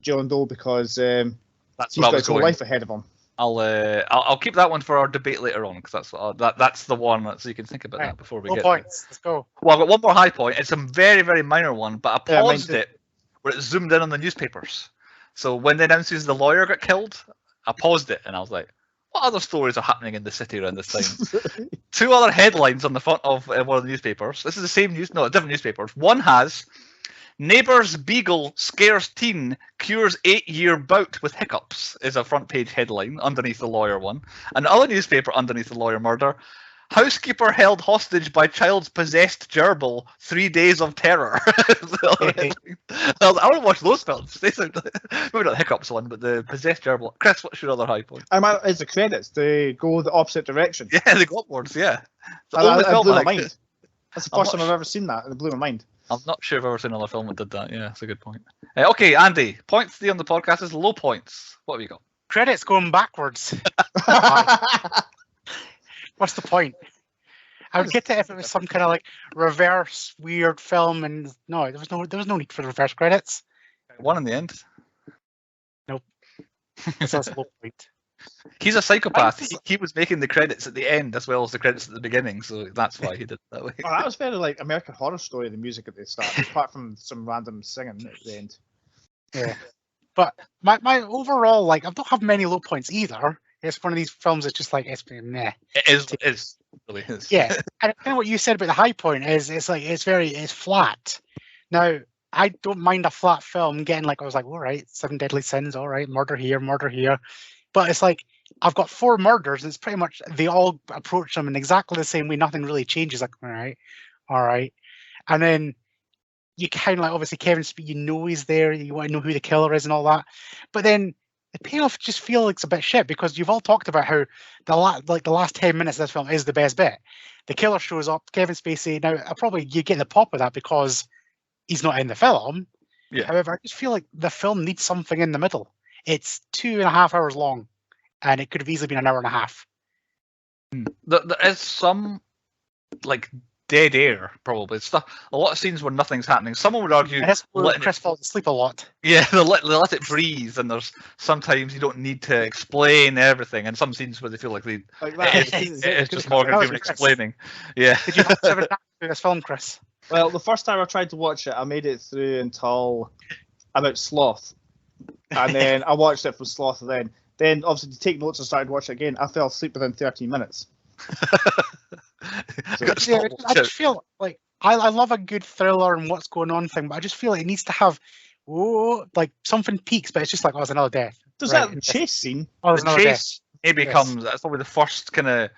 S2: Joe and Doe because he's got his whole life ahead of him.
S1: I'll keep that one for our debate later on because that's the one, so you can think about that before we get
S3: points. Let's go.
S1: Well, I've got one more high point. It's a very, very minor one, but I paused it where it zoomed in on the newspapers. So when they announced the lawyer got killed, I paused it and I was like, what other stories are happening in the city around this time? 2 other headlines on the front of one of the newspapers. This is the same different newspapers. One has Neighbour's Beagle Scares Teen Cures 8-Year Bout with Hiccups is a front page headline underneath the lawyer one. And the other newspaper underneath the lawyer murder, Housekeeper held hostage by child's possessed gerbil, 3 days of terror. I want to watch those films. They sound maybe not the Hiccups one, but the possessed gerbil. Chris, what's your other high point?
S2: It's the credits. They go the opposite direction.
S1: Yeah, they go upwards. Yeah.
S2: It blew my mind. That's the first time I've ever seen that, and it blew my mind.
S1: I'm not sure if I've ever seen another film that did that. Yeah, that's a good point. Okay, Andy, points today on the podcast is low points. What have you got?
S3: Credits going backwards. What's the point? I would get it if it was some kind of like reverse weird film, and no, there was no need for reverse credits.
S1: 1 in the end.
S3: That's a low point.
S1: He's a psychopath. He was making the credits at the end as well as the credits at the beginning, so that's why he did it that way.
S2: Oh, that was very like American Horror Story, the music at the start, apart from some random singing at the end.
S3: Yeah. But my overall, like, I don't have many low points either. It's one of these films that's just like, it's been meh.
S1: It really is.
S3: Yeah. And kind of what you said about the high point is it's flat. Now, I don't mind a flat film getting like, I was like, all right, 7 Deadly Sins, all right, murder here, murder here. But it's like, I've got 4 murders. It's pretty much, they all approach them in exactly the same way. Nothing really changes. Like, all right. And then you kind of like, obviously Kevin Spacey, you know he's there. You want to know who the killer is and all that. But then the payoff just feels like it's a bit shit because you've all talked about how the last 10 minutes of this film is the best bit. The killer shows up, Kevin Spacey. Now, you get the pop of that because he's not in the film.
S1: Yeah.
S3: However, I just feel like the film needs something in the middle. It's 2.5 hours long, and it could have easily been an hour and a half.
S1: There is some like dead air, probably. A lot of scenes where nothing's happening. Someone would argue
S3: Chris falls asleep a lot.
S1: Yeah, they let it breathe, and there's sometimes you don't need to explain everything, and some scenes where they feel like it's just Morgan Freeman explaining. Yeah.
S3: Did you have to have this film, Chris?
S2: Well, the first time I tried to watch it, I made it through until about Sloth. And then I watched it from Sloth then. Then, obviously, to take notes and started watching it again, I fell asleep within 13 minutes.
S3: I just feel like I love a good thriller and what's going on thing, but I just feel like it needs to have like something peaks, but it's just like, oh, it's another death.
S2: There's that chase scene.
S3: Oh, there's another
S1: chase death. Maybe comes. That's probably the first kind of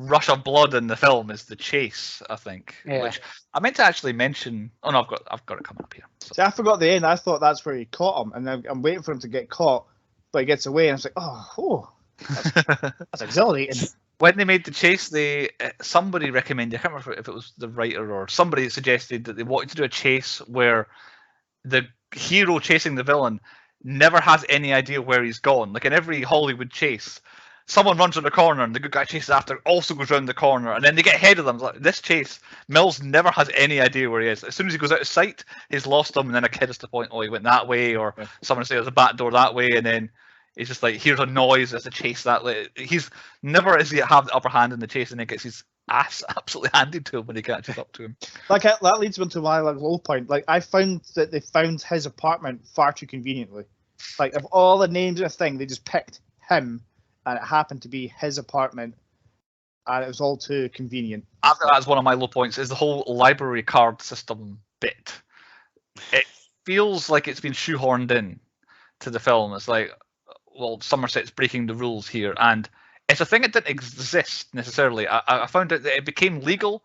S1: rush of blood in the film is the chase, I think.
S3: Yeah.
S1: Which I meant to actually mention. Oh no, I've got it coming up here. So.
S2: See, I forgot the end. I thought that's where he caught him, and I'm waiting for him to get caught, but he gets away, and I was like, that's exhilarating.
S1: When they made the chase, somebody recommended. I can't remember if it was the writer or somebody suggested that they wanted to do a chase where the hero chasing the villain never has any idea where he's gone. Like in every Hollywood chase, someone runs around the corner and the good guy chases after, also goes around the corner, and then they get ahead of them. Like this chase, Mills never has any idea where he is. As soon as he goes out of sight, he's lost him, and then a kid is to point, oh, he went that way, or someone say there's a back door that way, and then he's just like, here's a noise, there's a chase that way. He's never has he have the upper hand in the chase, and then gets his ass absolutely handed to him when he catches up to him.
S2: Like that leads me to my low point. Like I found that they found his apartment far too conveniently. Like of all the names of the thing, they just picked him. And it happened to be his apartment, and it was all too convenient.
S1: I think that's one of my low points, is the whole library card system bit. It feels like it's been shoehorned in to the film. It's like, well, Somerset's breaking the rules here, and it's a thing that didn't exist necessarily. I found out that it became legal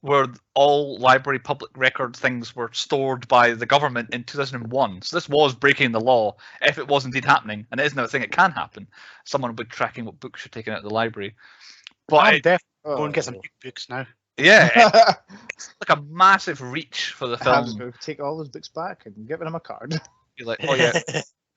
S1: where all library public record things were stored by the government in 2001. So this was breaking the law if it was indeed happening, and it is now a thing. It can happen. Someone will be tracking what books are taken out of the library. But
S3: I'm definitely going to get some books now.
S1: Yeah, it's like a massive reach for the film.
S2: I'm just going to take all those books back and give them a card.
S1: You're like, oh yeah,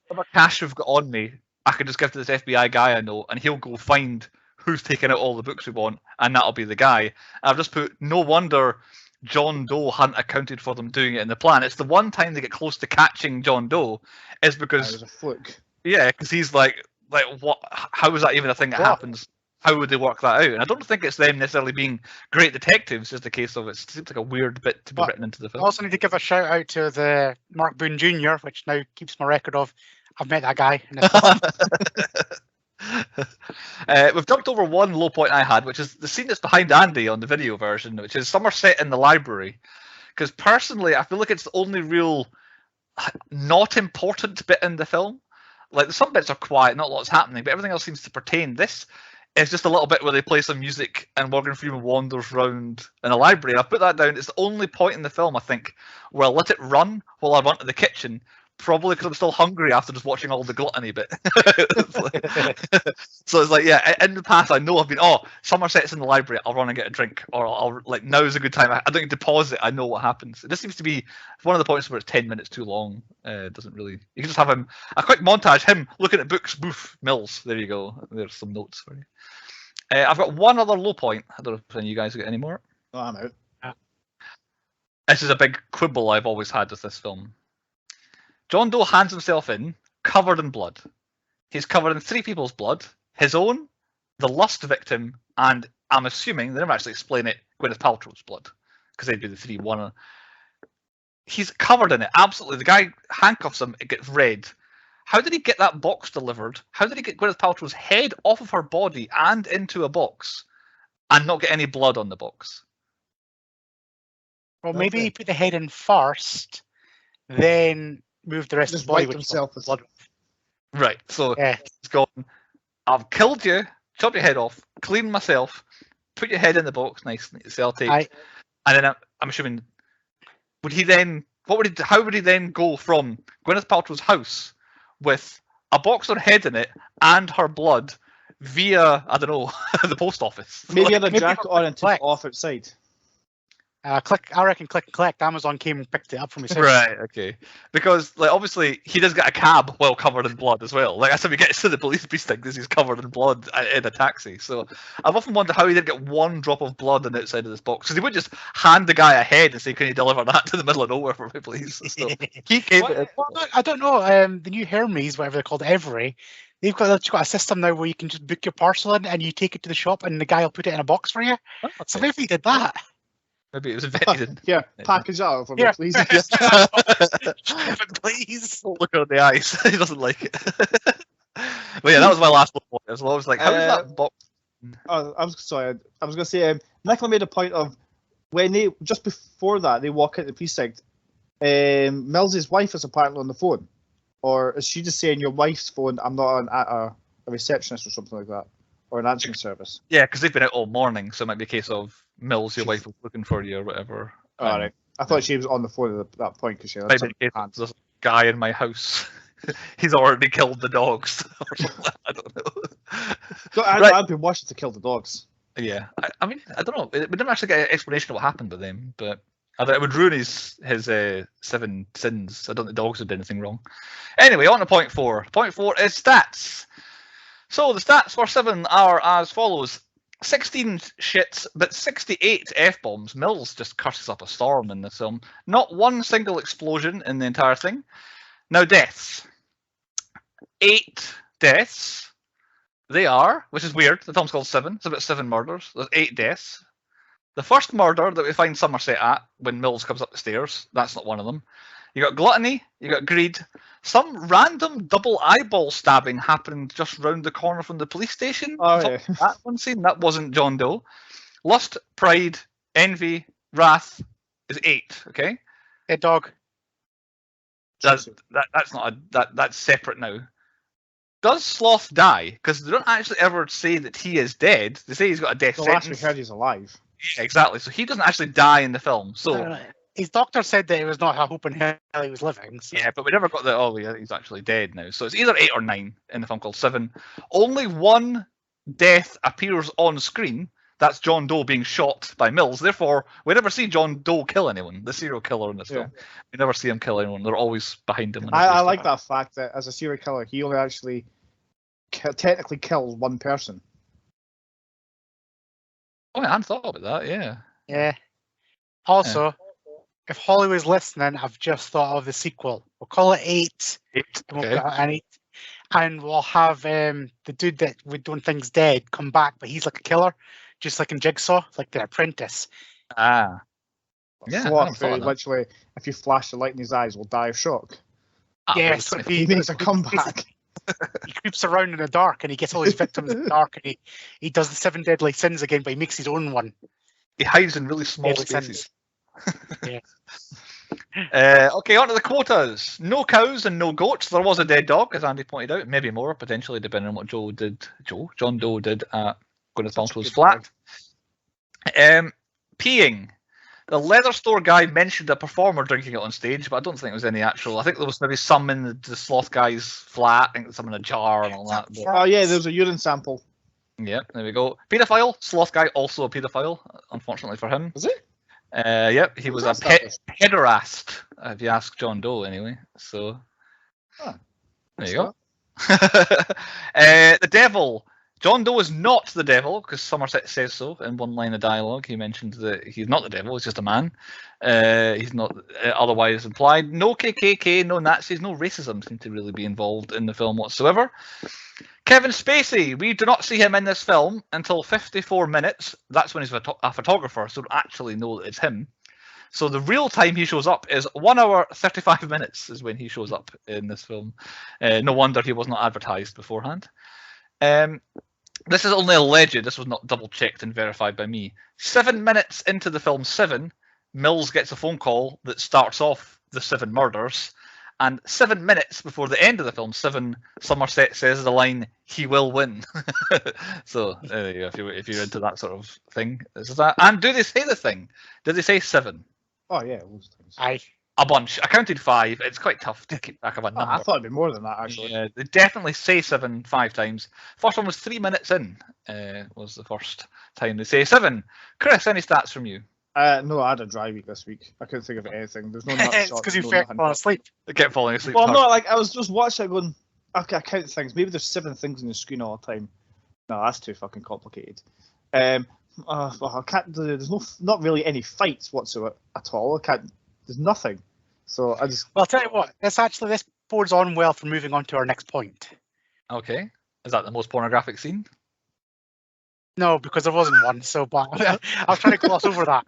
S1: whatever cash we've got on me, I could just give to this FBI guy I know, and he'll go find who's taken out all the books we want, and that'll be the guy. And I've just put, no wonder John Doe hadn't accounted for them doing it in the plan. It's the one time they get close to catching John Doe is because...
S2: It was a fluke.
S1: Yeah, because he's like, what? How is that even a thing that happens? How would they work that out? And I don't think it's them necessarily being great detectives, just a case of it seems like a weird bit to be written into the film.
S3: I also need to give a shout out to the Mark Boone Jr., which now keeps my record of, I've met that guy in this film.
S1: We've jumped over one low point I had, which is the scene that's behind Andy on the video version, which is Somerset in the library. Because personally, I feel like it's the only real not important bit in the film. Like some bits are quiet, not a lot's happening, but everything else seems to pertain. This is just a little bit where they play some music and Morgan Freeman wanders around in a library. And I put that down. It's the only point in the film, I think, where I let it run while I run to the kitchen. Probably because I'm still hungry after just watching all the gluttony bit. So it's like, yeah, in the past I know I've been, Somerset's in the library, I'll run and get a drink, or I'll like, now's a good time. I don't need to pause it, I know what happens. This seems to be one of the points where it's 10 minutes too long. Doesn't really, you can just have him, a quick montage, him looking at books, boof, Mills, there you go. There's some notes for you. I've got one other low point. I don't know if any of you guys have got any more.
S2: Oh, I'm out.
S1: This is a big quibble I've always had with this film. John Doe hands himself in, covered in blood. He's covered in 3 people's blood. His own, the lust victim, and I'm assuming, they never actually explain it, Gwyneth Paltrow's blood. Because they'd be the 3 one. He's covered in it, absolutely. The guy handcuffs him, it gets red. How did he get that box delivered? How did he get Gwyneth Paltrow's head off of her body and into a box and not get any blood on the box?
S3: Well, maybe he put the head in first, then moved the rest of the body with
S2: himself with
S3: blood.
S1: Right, so he's gone, I've killed you, chopped your head off, cleaned myself, put your head in the box, nice sellotape. And then I'm assuming, how would he then go from Gwyneth Paltrow's house with a box with her head in it and her blood via, I don't know, the post office?
S2: Maybe on a jacket on and took it off outside.
S3: I reckon click and collect. Amazon came and picked it up from his house.
S1: Right, okay. Because obviously he does get a cab well covered in blood as well. That's how he gets to the police precinct, is he's covered in blood in a taxi. So I've often wondered how he did get one drop of blood on the outside of this box. Because he would just hand the guy a head and say, "Can you deliver that to the middle of nowhere for me, please?" So he gave it.
S3: I don't know. The new Hermes, whatever they're called, Every. They've got a system now where you can just book your parcel in and you take it to the shop and the guy will put it in a box for you. Oh, okay. So maybe he did that.
S1: Maybe it was invented.
S2: Yeah, package out for me, please.
S3: Please.
S1: Don't look her in the eyes. He doesn't like it. But yeah, that was my last one. I was like, how is that box?
S2: I was going to say, Nicola made a point of when they, just before that, they walk into the precinct, Mills's wife is apparently on the phone. Or is she just saying, your wife's phone, I'm not a receptionist or something like that? Or an answering service?
S1: Yeah, because they've been out all morning, so it might be a case of Mills, your wife was looking for you or whatever.
S2: All right. I thought she was on the phone at that point because she had some hands.
S1: There's a guy in my house. He's already killed the dogs. I don't know.
S2: So I've been watching to kill the dogs.
S1: Yeah, I mean, I don't know. We didn't actually get an explanation of what happened with them, but it would ruin his 7 sins. I don't think the dogs did anything wrong. Anyway, on to point 4. Point 4 is stats. So the stats for 7 are as follows. 16 shits, but 68 F-bombs. Mills just curses up a storm in this film. Not one single explosion in the entire thing. Now, deaths. 8 deaths. They are, which is weird. The film's called 7. It's about 7 murders. There's 8 deaths. The first murder that we find Somerset at when Mills comes up the stairs, that's not one of them. You got gluttony, you got greed. Some random double eyeball stabbing happened just round the corner from the police station.
S2: Oh, yeah.
S1: That one scene, that wasn't John Doe. Lust, pride, envy, wrath is 8. Okay.
S3: Dead dog.
S1: That's separate now. Does Sloth die? Because they don't actually ever say that he is dead. They say he's got a death sentence.
S2: Last we heard he's alive.
S1: Yeah, exactly. So he doesn't actually die in the film. So
S3: his doctor said that it was not a hope in hell he was living. So.
S1: Yeah, but we never got the he's actually dead now. So it's either 8 or 9 in the film called 7. Only one death appears on screen. That's John Doe being shot by Mills. Therefore, we never see John Doe kill anyone. The serial killer in this film. We never see him kill anyone. They're always behind him.
S2: I like that fact that as a serial killer, he only actually technically kills one person.
S1: Oh, I hadn't thought about that. Yeah.
S3: Yeah. Also, if Hollywood's listening, I've just thought of the sequel. We'll call it 8.
S1: 8.
S3: Okay. And we'll have the dude that would Don't Think's dead come back, but he's like a killer, just like in Jigsaw, like The Apprentice.
S1: Ah. Yeah.
S2: Sloth, literally, if you flash the light in his eyes, will die of shock.
S3: Yes,
S2: he makes a comeback.
S3: He creeps around in the dark and he gets all his victims in the dark, and he does the 7 deadly sins again, but he makes his own one.
S1: He hides in really small spaces.
S3: Yeah.
S1: Okay, on to the quotas. No cows and no goats. There was a dead dog, as Andy pointed out. Maybe more, potentially, depending on what John Doe did at Gwyneth Paltrow's flat. Peeing. The leather store guy mentioned a performer drinking it on stage, but I don't think it was any actual. I think there was maybe some in the sloth guy's flat. I think some in a jar and all that. But...
S2: Oh yeah, there was a urine sample.
S1: Yep, there we go. Paedophile. Sloth guy, also a paedophile, unfortunately for him.
S2: Was he?
S1: Yep, he was a pederast, if you ask John Doe anyway. So, there you go. The devil. John Doe is not the devil, because Somerset says so in one line of dialogue. He mentioned that he's not the devil, he's just a man. He's not otherwise implied. No KKK, no Nazis, no racism seem to really be involved in the film whatsoever. Kevin Spacey, we do not see him in this film until 54 minutes. That's when he's a photographer, so we don't actually know that it's him. So the real time he shows up is 1 hour 35 minutes is when he shows up in this film. No wonder he was not advertised beforehand. This is only alleged. This was not double checked and verified by me. 7 minutes into the film 7, Mills gets a phone call that starts off the 7 murders. And 7 minutes before the end of the film 7, Somerset says the line, "He will win." So if you're into that sort of thing, this is that. And do they say the thing? Did they say 7?
S2: Oh yeah, most times.
S3: Aye.
S1: A bunch. I counted 5. It's quite tough to keep track of a number.
S2: I thought it'd be more than that actually.
S1: Yeah, they definitely say 7 5 times. First one was 3 minutes in. Was the first time they say 7. Chris, any stats from you?
S2: No, I had a dry week this week. I couldn't think of anything. There's no nut
S3: It's
S2: shots.
S3: because you
S2: no
S3: kept
S2: nothing.
S3: falling asleep.
S1: I kept falling asleep.
S2: Well, I'm not like I was just watching it going, okay, I count things. Maybe there's 7 things on the screen all the time. No, that's too fucking complicated. Well, I can't. There's not really any fights whatsoever at all. There's nothing. So I just.
S3: Well, I'll tell you what. This boards on well for moving on to our next point.
S1: Okay. Is that the most pornographic scene?
S3: No, because there wasn't one. So, but I was trying to gloss over that.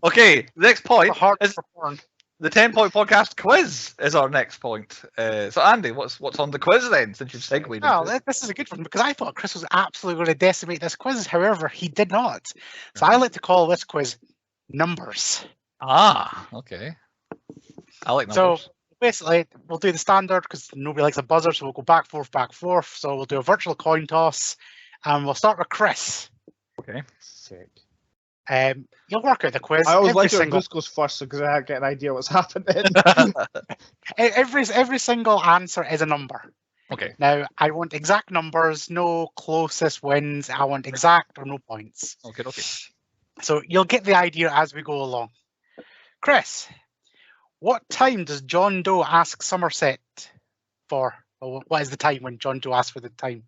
S1: Okay, the next point
S3: The heart
S1: is
S3: for porn.
S1: the 10-point podcast quiz is our next point. So Andy, what's on the quiz then, since you've segued into
S3: Well,
S1: it?
S3: this is a good one because I thought Chris was absolutely going to decimate this quiz. However, he did not. So I like to call this quiz numbers.
S1: Ah, okay. I like numbers.
S3: So basically, we'll do the standard because nobody likes a buzzer, so we'll go back, forth. So we'll do a virtual coin toss, and we'll start with Chris.
S1: Okay.
S2: Sick.
S3: You'll work out the quiz.
S2: I always
S3: every
S2: like it when
S3: single,
S2: Bruce goes first because I get an idea what's happening.
S3: every single answer is a number.
S1: Okay.
S3: Now, I want exact numbers, no closest wins. I want exact or no points.
S1: Okay.
S3: So you'll get the idea as we go along. Chris, what time does John Doe ask Somerset for? Or what is the time when John Doe asks for the time?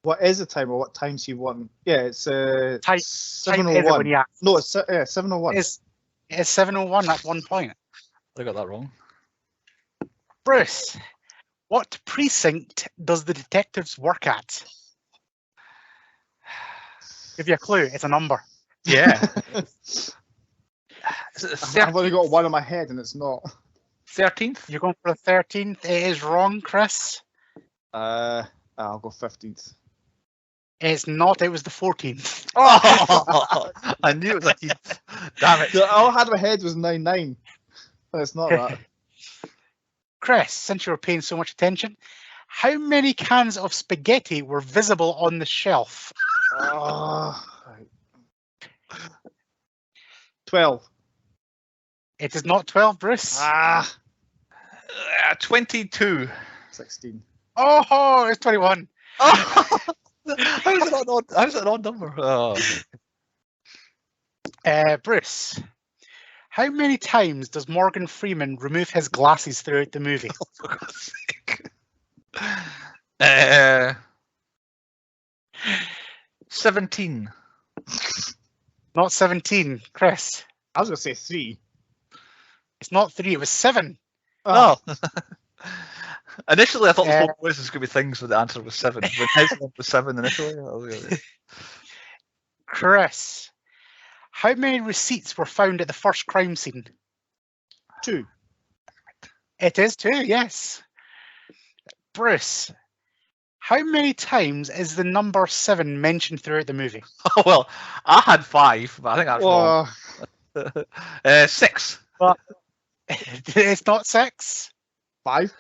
S2: What is the time or what time's he won? Yeah, it's
S3: Time is it when
S2: 7:01.
S3: he asks?
S2: No, it's 7:01.
S3: It's 7:01. That's 1 point.
S1: I got that wrong.
S3: Bruce, what precinct does the detectives work at? Give you a clue. It's a number.
S1: Yeah. Is it the
S2: I've only got one in my head and it's not.
S1: 13th?
S3: You're going for the 13th. It is wrong, Chris.
S2: I'll go 15th.
S3: It's not. It was the 14th.
S1: Oh, I knew it was like, damn it.
S2: All I had in my head was 9-9. But it's not that.
S3: Chris, since you were paying so much attention, how many cans of spaghetti were visible on the shelf?
S2: 12.
S3: It is not 12, Bruce.
S1: 22.
S2: 16.
S3: Oh, it's 21.
S1: Oh, how's it an odd number? Oh.
S3: Bruce, how many times does Morgan Freeman remove his glasses throughout the movie?
S1: Oh, for God's sake. 17.
S3: Not 17, Chris.
S2: I was going to say 3.
S3: It's not 3, it was 7.
S1: Oh. Initially, I thought the
S3: Yeah.
S1: whole quiz was going to be things where the answer was 7. When his one was 7 initially.
S3: Chris, how many receipts were found at the first crime scene?
S2: 2.
S3: It is 2, yes. Bruce, how many times is the number 7 mentioned throughout the movie?
S1: Oh, well, I had 5, but I think that's wrong. 6.
S3: It's not 6.
S2: 5.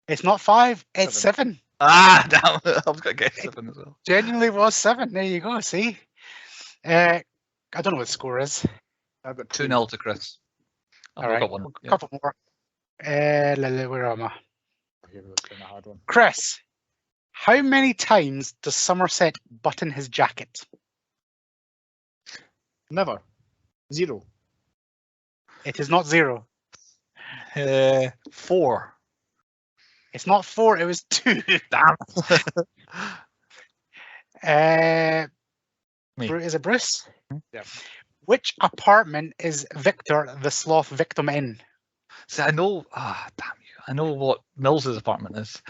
S3: It's not 5. It's 7.
S1: Ah, damn. I was going to get 7 as well.
S3: Genuinely was 7. There you go. See? I don't know what the score is.
S2: I've got
S1: 2-0 to Chris.
S3: All right.
S1: One.
S3: A couple more. Where am I?
S2: Here we go, it's a hard one.
S3: Chris, how many times does Somerset button his jacket?
S2: Never. 0.
S3: It is not 0.
S1: 4.
S3: It's not 4, it was 2.
S1: Damn. Me.
S3: Is it Bruce?
S2: Yeah.
S3: Which apartment is Victor the sloth victim in?
S1: See, I know. Damn you! I know what Mills's apartment is.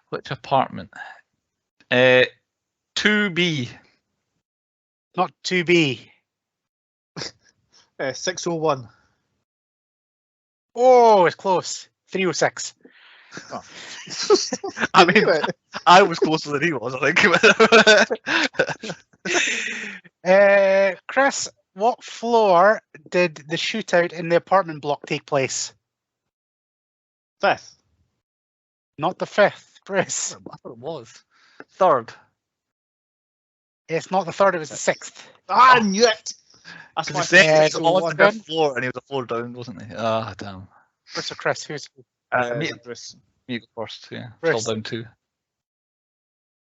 S1: Which apartment? 2B.
S3: Not 2B.
S2: 601.
S3: Oh, it's close. 306.
S2: Oh.
S1: I mean, I was closer than he was, I think.
S3: Chris, what floor did the shootout in the apartment block take place?
S2: 5th.
S3: Not the 5th, Chris.
S1: I thought it was 3rd.
S3: It's not the 3rd, it was the 6th.
S2: I knew it! That's
S1: Because
S2: why
S1: he said
S2: I
S1: it
S2: said
S1: was
S2: one.
S1: the 5th floor, and he was a floor down, wasn't he? Ah, damn.
S3: Bruce or Chris? Who's
S1: Me,
S2: Bruce.
S1: me go first. Yeah,
S3: Bruce.
S1: fall down 2.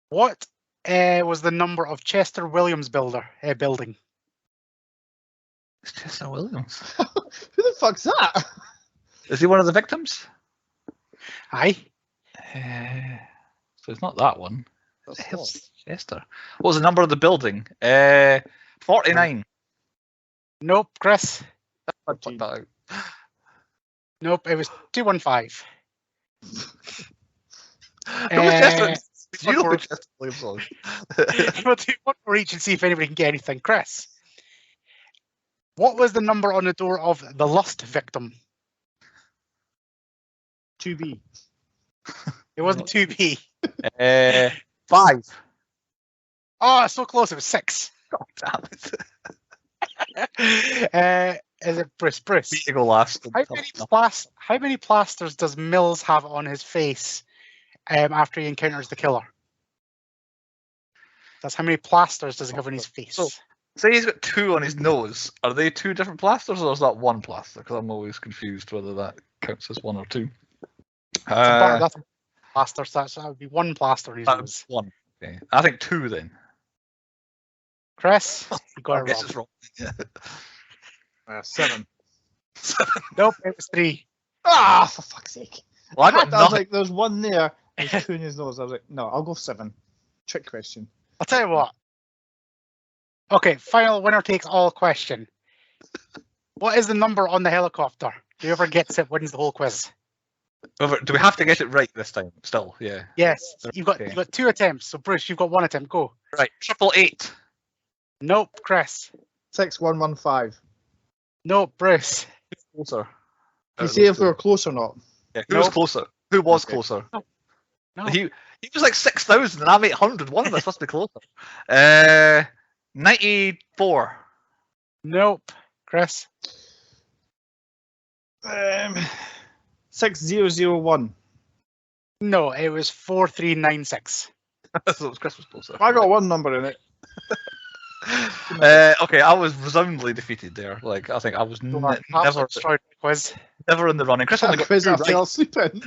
S3: What was the number of Chester Williams building?
S1: It's Chester Williams.
S2: Who the fuck's that?
S1: Is he one of the victims?
S3: Aye.
S1: So it's not that one.
S2: That's
S1: The hell's Chester? What was the number of the building? 49.
S3: Nope, Chris.
S1: I'd put that out.
S3: Nope, it was 215.
S1: Who was Chester?
S3: Uh,
S1: You know
S3: one
S1: who
S3: for-
S1: Chester Williams was.
S3: We'll do one for each and see if anybody can get anything. Chris, what was the number on the door of the lust victim?
S2: 2B.
S3: It wasn't 2B.
S1: 5.
S3: Oh, so close. It was 6.
S1: God damn it.
S3: Is it Bruce? Bruce.
S1: Me to go last.
S3: How many plasters does Mills have on his face after he encounters the killer? That's how many plasters does he have on his face?
S1: So- Say he's got 2 on his nose. Are they 2 different plasters, or is that 1 plaster? Because I'm always confused whether that counts as 1 or 2.
S3: That's a plaster, so that would be 1 plaster on his
S1: That
S3: nose.
S1: was 1. Okay. I think 2 then.
S3: Chris, you got
S1: I
S3: it
S1: guess
S3: wrong.
S1: it's wrong. Yeah.
S2: 7.
S3: Nope, it was 3.
S2: Ah, for fuck's sake.
S1: Well, I got
S2: was
S1: nothing.
S2: like, there's one there, and there's 2 in his nose. I was like, no, I'll go 7. Trick question.
S3: I'll tell you what. Okay, final winner takes all question. What is the number on the helicopter? Whoever gets it wins the whole quiz.
S1: Do we have to get it right this time? Still, yeah.
S3: Yes, you've got
S1: Okay.
S3: 2 attempts. So Bruce, you've got 1 attempt. Go.
S1: Right. 888.
S3: Nope, Chris.
S2: 6115.
S3: Nope, Bruce.
S1: Closer.
S2: You see if we were close or not.
S1: Yeah, who was
S3: Nope.
S1: closer? Who was
S2: Okay.
S1: closer?
S3: No.
S1: He was like 6,000 and I'm 800. One of us must be closer. 94.
S3: Nope, Chris.
S2: 6001.
S3: No, it was 4396.
S1: So it was Chris was closer.
S2: I got one number in it.
S1: Okay, I was resoundingly defeated there. Like I think I was never
S3: destroyed the quiz.
S1: never in the running. Chris only got
S2: Quiz
S1: 2
S2: I
S1: right.
S2: fell asleep in.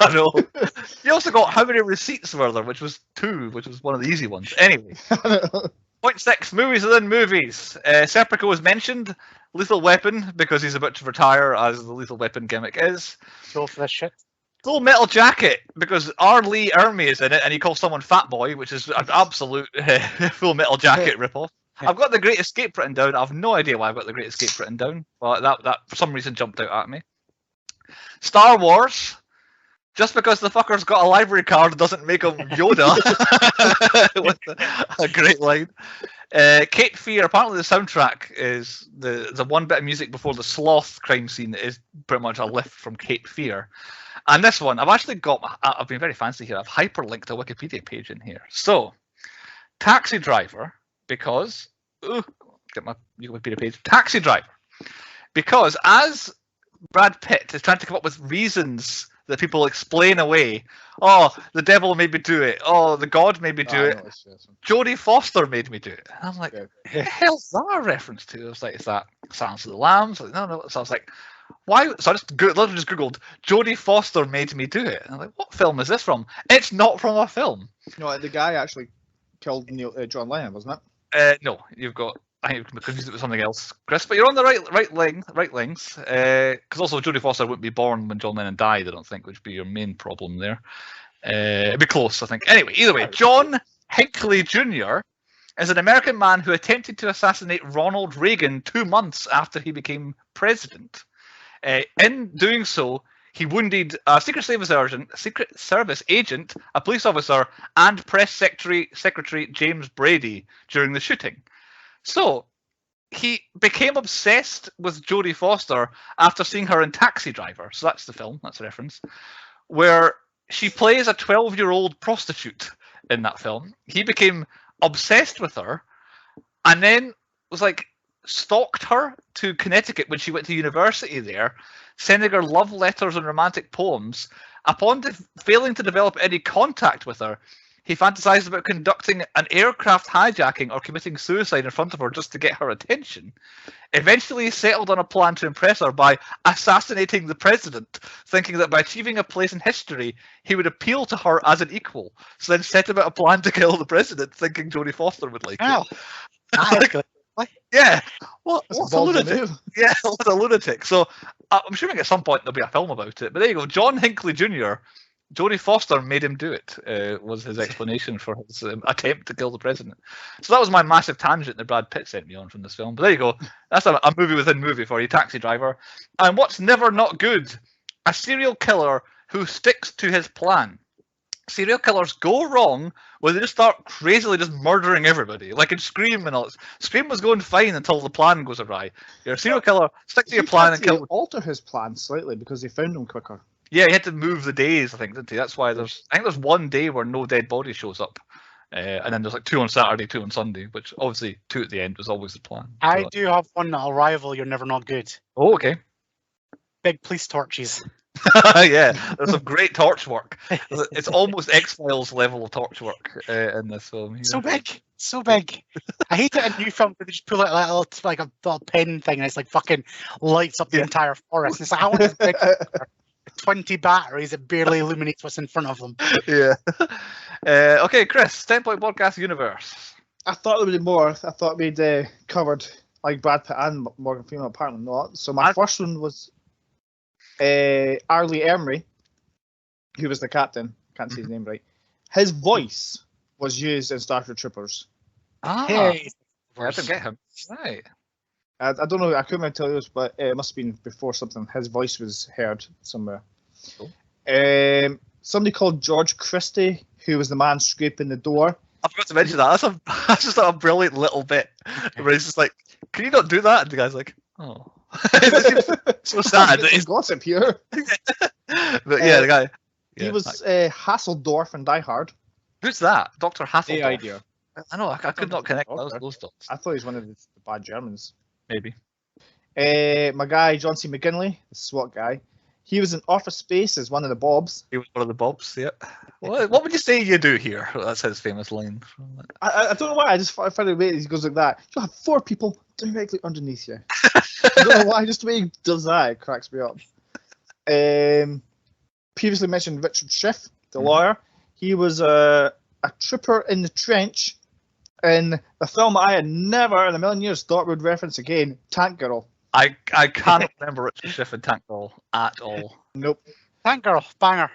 S1: I know. You also got how many receipts were there, which was 2, which was one of the easy ones. Anyway, point 6, movies within movies. Serpico was mentioned. Lethal Weapon, because he's about to retire, as the Lethal Weapon gimmick is.
S3: Go for this shit.
S1: Full Metal Jacket, because R. Lee Ermey is in it, and he calls someone Fat Boy, which is an absolute Full Metal Jacket ripoff. I've got The Great Escape written down. I have no idea why I've got The Great Escape written down, but that for some reason jumped out at me. Star Wars, just because the fucker's got a library card doesn't make him Yoda. With a great line. Cape Fear, apparently the soundtrack is the one bit of music before the sloth crime scene is pretty much a lift from Cape Fear. And this one, I've been very fancy here. I've hyperlinked a Wikipedia page in here. So, Taxi Driver, because, get my Wikipedia page. Taxi Driver, because as Brad Pitt is trying to come up with reasons that people explain away. Oh, the devil made me do it. Oh, the God made me do it. Jodie Foster made me do it. And I'm like,
S2: Yeah.
S1: what the hell's that a reference to? I was like, is that Silence of the Lambs? Like, no. So I was like, why? So I literally just Googled, Jodie Foster made me do it. And I'm like, what film is this from? It's not from a film.
S2: No, the guy actually killed John Lennon, wasn't it?
S1: No, you've got I think we confused it with something else, Chris. But you're on the right length. Because also Jodie Foster wouldn't be born when John Lennon died. I don't think, which would be your main problem there. It'd be close, I think. Anyway, either way, John Hinckley Jr. is an American man who attempted to assassinate Ronald Reagan 2 months after he became president. In doing so, he wounded a Secret Service agent, a police officer, and press secretary James Brady during the shooting. So he became obsessed with Jodie Foster after seeing her in Taxi Driver. So that's the film, that's a reference, where she plays a 12-year-old prostitute in that film. He became obsessed with her and then was like stalked her to Connecticut when she went to university there, sending her love letters and romantic poems. Upon failing to develop any contact with her, he fantasized about conducting an aircraft hijacking or committing suicide in front of her just to get her attention. Eventually, he settled on a plan to impress her by assassinating the president, thinking that by achieving a place in history, he would appeal to her as an equal. So then set about a plan to kill the president, thinking Jodie Foster would like it. Yeah, what a lunatic. Yeah, what a lunatic. So I'm assuming at some point there'll be a film about it. But there you go. John Hinckley Jr., Jodie Foster made him do it, was his explanation for his attempt to kill the president. So that was my massive tangent that Brad Pitt sent me on from this film. But there you go. That's a movie within movie for you, Taxi Driver. And what's never not good? A serial killer who sticks to his plan. Serial killers go wrong when they just start crazily just murdering everybody, like in Scream and all. Scream was going fine until the plan goes awry. You're a serial killer, stick to your plan and kill.
S2: Alter his plan slightly because they found him quicker.
S1: Yeah, he had to move the days, I think, didn't he? That's why there's one day where no dead body shows up, and then there's like 2 on Saturday, 2 on Sunday, which obviously 2 at the end was always the plan.
S3: I do have one that'll rival You're Never Not Good.
S1: Oh, okay.
S3: Big police torches.
S1: Yeah, there's some great torch work. It's almost X-Files level of torch work in this film. Yeah.
S3: So big. I hate it in new films where they just pull out like a little pen thing and it's like fucking lights up the entire forest. It's like, I want this big 20 batteries that barely illuminates what's in front of them.
S1: Yeah. Okay, Chris, 10-point podcast universe.
S2: I thought there would be more. I thought we'd covered like Brad Pitt and Morgan Freeman, apparently not. So my first one was Arlie Emery, who was the captain. Can't say his name right. His voice was used in Starship Troopers.
S1: Hey, I didn't get him. Right.
S2: I don't know. I couldn't tell you this, but it must have been before something. His voice was heard somewhere. Cool. Somebody called George Christie, who was the man scraping the door.
S1: I forgot to mention that. That's just a brilliant little bit where he's just like, "Can you not do that?" And the guy's like, "Oh." So sad that he's
S2: gossip here.
S1: But yeah, the guy.
S2: He was Hasseldorf in Die Hard.
S1: Who's that? Dr. Hasseldorf.
S2: The idea.
S1: I know. I could not connect those dots.
S2: I thought he was one of the bad Germans.
S1: Maybe.
S2: My guy John C. McGinley, the SWAT guy. He was in Office Space as one of the Bobs.
S1: He was one of the Bobs. Yeah. What would you say you do here? That's his famous line.
S2: I don't know why. I just found it weird. He goes like that. You have 4 people directly underneath you. I don't know why. Just the way he does that, it cracks me up. Previously mentioned Richard Schiff, the lawyer. He was a trooper in the trench in the film I had never in a million years thought would reference again, Tank Girl.
S1: I cannot remember Richard Schiff and Tank Girl at all.
S2: Nope.
S3: Tank Girl, banger.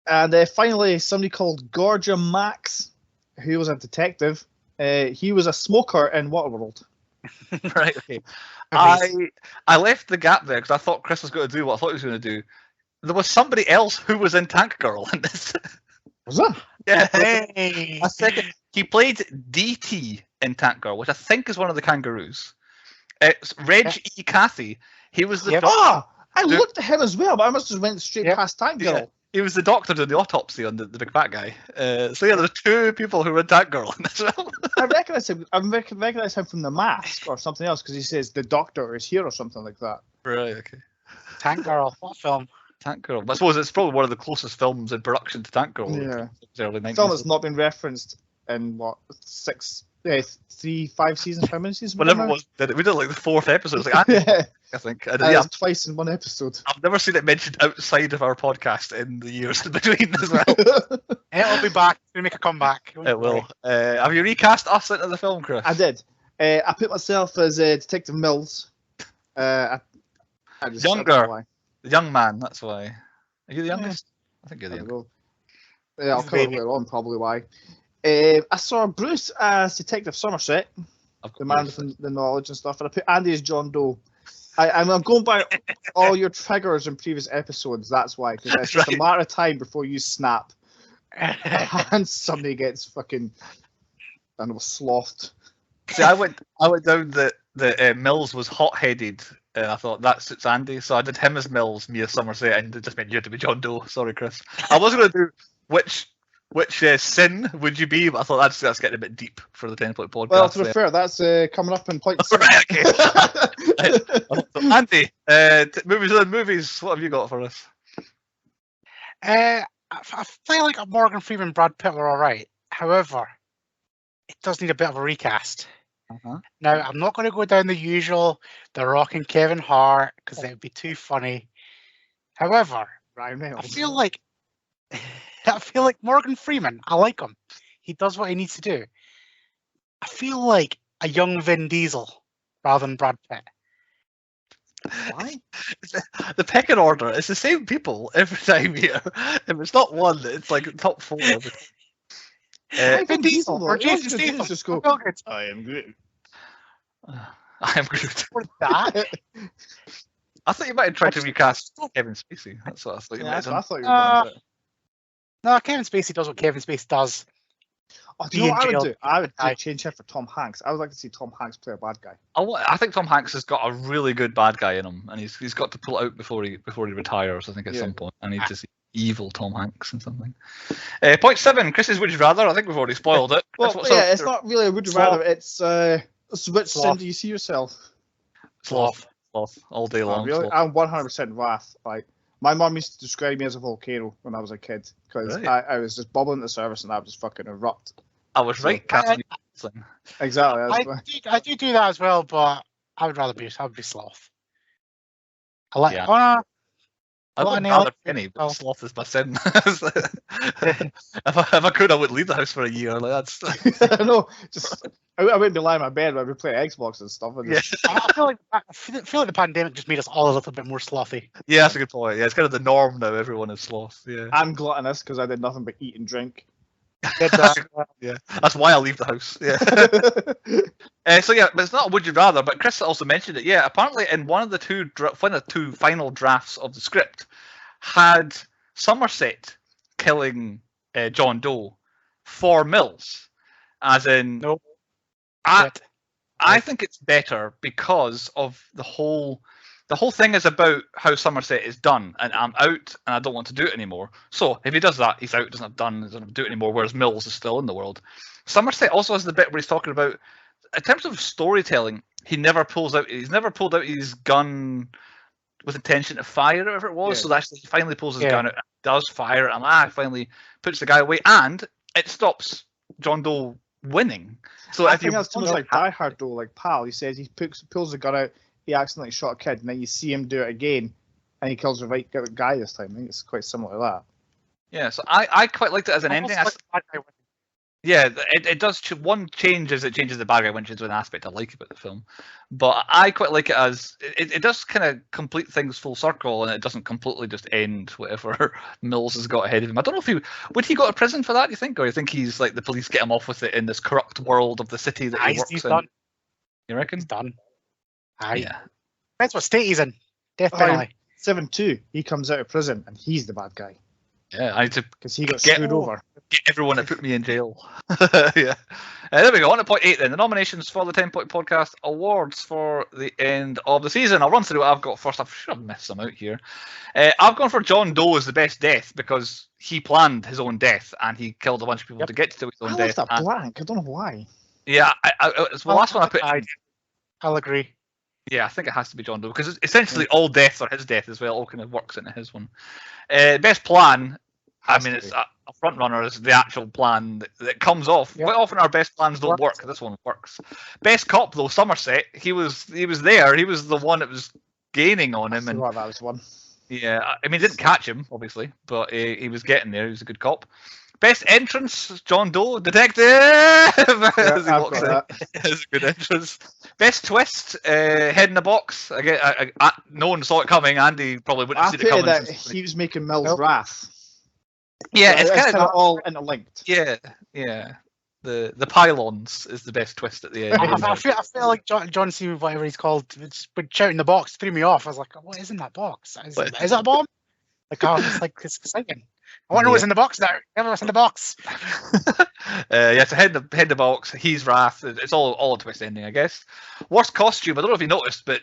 S2: And finally, somebody called Gorgia Max, who was a detective. He was a smoker in Waterworld.
S1: Right, okay. I left the gap there because I thought Chris was going to do what I thought he was going to do. There was somebody else who was in Tank Girl in this.
S2: Was that?
S1: Yeah.
S3: Hey.
S1: A second. He played DT in Tank Girl, which I think is one of the kangaroos. It's Reg E. Cathy. He was the
S2: doctor. I looked at him as well, but I must have went straight past Tank Girl.
S1: Yeah. He was the doctor doing the autopsy on the big fat guy. So yeah, there's 2 people who were in Tank Girl in this film.
S2: I recognise him. I recognise him from The Mask or something else because he says the doctor is here or something like that.
S1: Right. Okay.
S3: Tank Girl. What film?
S1: Tank Girl. I suppose it's probably one of the closest films in production to Tank Girl.
S2: Yeah.
S1: Early 90s.
S2: Film that's not been referenced in what 3, 5 seasons? How many seasons?
S1: Whatever it was, we did like the 4th episode. It was like, I think.
S2: Twice in one episode.
S1: I've never seen it mentioned outside of our podcast in the years in between as well.
S3: It'll be back gonna make a comeback.
S1: It will. Have you recast us into the film, Chris?
S2: I did. I put myself as Detective Mills. I just,
S1: Younger. The young man, that's why. Are you the youngest? I think you're the youngest.
S2: Yeah, I'll cover it later on, probably why. I saw Bruce as Detective Somerset, the man with the knowledge and stuff, and I put Andy as John Doe. I'm going by all your triggers in previous episodes, that's why, because it's just a matter of time before you snap and somebody gets fucking, I don't know, slothed.
S1: See, I went down that Mills was hot-headed, and I thought that suits Andy, so I did him as Mills, me as Somerset, and it just meant you had to be John Doe. Sorry, Chris. I was going to do which sin would you be, but I thought that's getting a bit deep for the 10-point podcast.
S2: Well, to be fair, that's coming up in point 6.
S1: Right, okay. Andy, movies, what have you got for us?
S3: I feel like Morgan Freeman and Brad Pitt were alright. However, it does need a bit of a recast. Now, I'm not going to go down the usual, The Rock and Kevin Hart, because it would be too funny. However, I feel like Morgan Freeman, I like him. He does what he needs to do. I feel like a young Vin Diesel rather than Brad Pitt.
S2: Why?
S1: The pecking order, it's the same people every time here. If it's not one, it's like top 4.
S3: Vin Diesel or Jason Statham.
S2: Just go, I am Groot.
S1: I am Groot.
S3: What's that?
S1: I thought you might have tried to recast Kevin Spacey. That's what I thought you might have done.
S2: I thought you were doing.
S3: No, Kevin Spacey does what Kevin Spacey does.
S2: Oh, do you know what I would do? I would change him for Tom Hanks. I would like to see Tom Hanks play a bad guy.
S1: I think Tom Hanks has got a really good bad guy in him, and he's got to pull it out before he retires. I think at some point. I need to see evil Tom Hanks and something. Point 7, Chris's Would You Rather. I think we've already spoiled it.
S2: Well, it's not really a Would You Rather. It's which sin do you see yourself?
S1: Sloth. All day long.
S2: Really? I'm 100% wrath. Like, my mum used to describe me as a volcano when I was a kid because I was just bubbling at the surface and I would just fucking erupt.
S1: I was right,
S2: exactly.
S3: I do that as well, but I would rather be sloth. I like.
S1: Yeah.
S3: I
S1: wouldn't rather any, but sloth is my sin. if I could, I would leave the house for a year. Like that's.
S2: No, just I wouldn't be lying in my bed when we play Xbox and stuff. And
S3: I feel like the pandemic just made us all a little bit more slothy.
S1: Yeah, that's a good point. Yeah, it's kind of the norm now. Everyone is sloth. Yeah.
S2: I'm gluttonous because I did nothing but eat and drink.
S1: Yeah, that's why I leave the house. Yeah. But it's not a Would You Rather. But Chris also mentioned it. Yeah, apparently in one of the two final drafts of the script had Somerset killing John Doe for Mills, as in.
S3: No.
S1: I think it's better because of the whole thing is about how Somerset is done, and I'm out, and I don't want to do it anymore. So if he does that, he's out, doesn't do it anymore. Whereas Mills is still in the world. Somerset also has the bit where he's talking about, in terms of storytelling, he's never pulled out his gun with intention to fire, or whatever it was. Yeah. So actually, he finally pulls his gun out, and does fire, and finally puts the guy away, and it stops John Doe winning. So
S2: I think that's almost like Die Hard though. Like Pal, he says he pulls the gun out. He accidentally shot a kid, and then you see him do it again, and he kills the right guy this time. I think it's quite similar to that.
S1: Yeah, so I quite liked it as an ending. Yeah, it does. One change is it changes the bad guy, which is an aspect I like about the film. But I quite like it as it does kind of complete things full circle, and it doesn't completely just end whatever Mills has got ahead of him. I don't know if would he go to prison for that, you think? Or you think he's like the police get him off with it in this corrupt world of the city that he works in?
S3: Done.
S1: You reckon?
S3: He's done.
S1: Yeah.
S3: That's what state he's in. Death penalty.
S2: 7-2. He comes out of prison and he's the bad guy.
S1: Yeah, I need to
S2: because he got screwed over.
S1: Get everyone to put me in jail. Yeah. There we go. On to point 8 then. The nominations for the 10-point podcast awards for the end of the season. I'll run through what I've got first. I should have missed some out here. I've gone for John Doe as the best death because he planned his own death and he killed a bunch of people to get to his own death.
S2: I left that blank. I don't know why.
S1: Yeah, it's the last one I put.
S3: I'll agree.
S1: Yeah, I think it has to be John Doe because essentially all deaths are his death as well. All kind of works into his one. Best plan. It's a front runner. Is the actual plan that comes off. Yep. Quite often our best plans don't work. This one works. Best cop though, Somerset. He was there. He was the one that was gaining on him. And
S2: that was one.
S1: Yeah, I mean, didn't catch him obviously, but he was getting there. He was a good cop. Best entrance, John Doe, detective. As he walks in. It's a good entrance. Best twist, head in the box. Again, no one saw it coming. Andy probably wouldn't have seen it coming.
S2: That he was making Mills wrath.
S1: Yeah,
S2: it's kind of all interlinked.
S1: Yeah, yeah. The pylons is the best twist at the end.
S3: I feel like John Cena, whatever he's called, would shout in the box, threw me off. I was like, what is in that box? Is it a bomb? Like, it's exciting. I want to know what's in the box now. Never what's in the box.
S1: Yeah, so head in the box. He's wrath. It's all a twist ending, I guess. Worst costume. I don't know if you noticed, but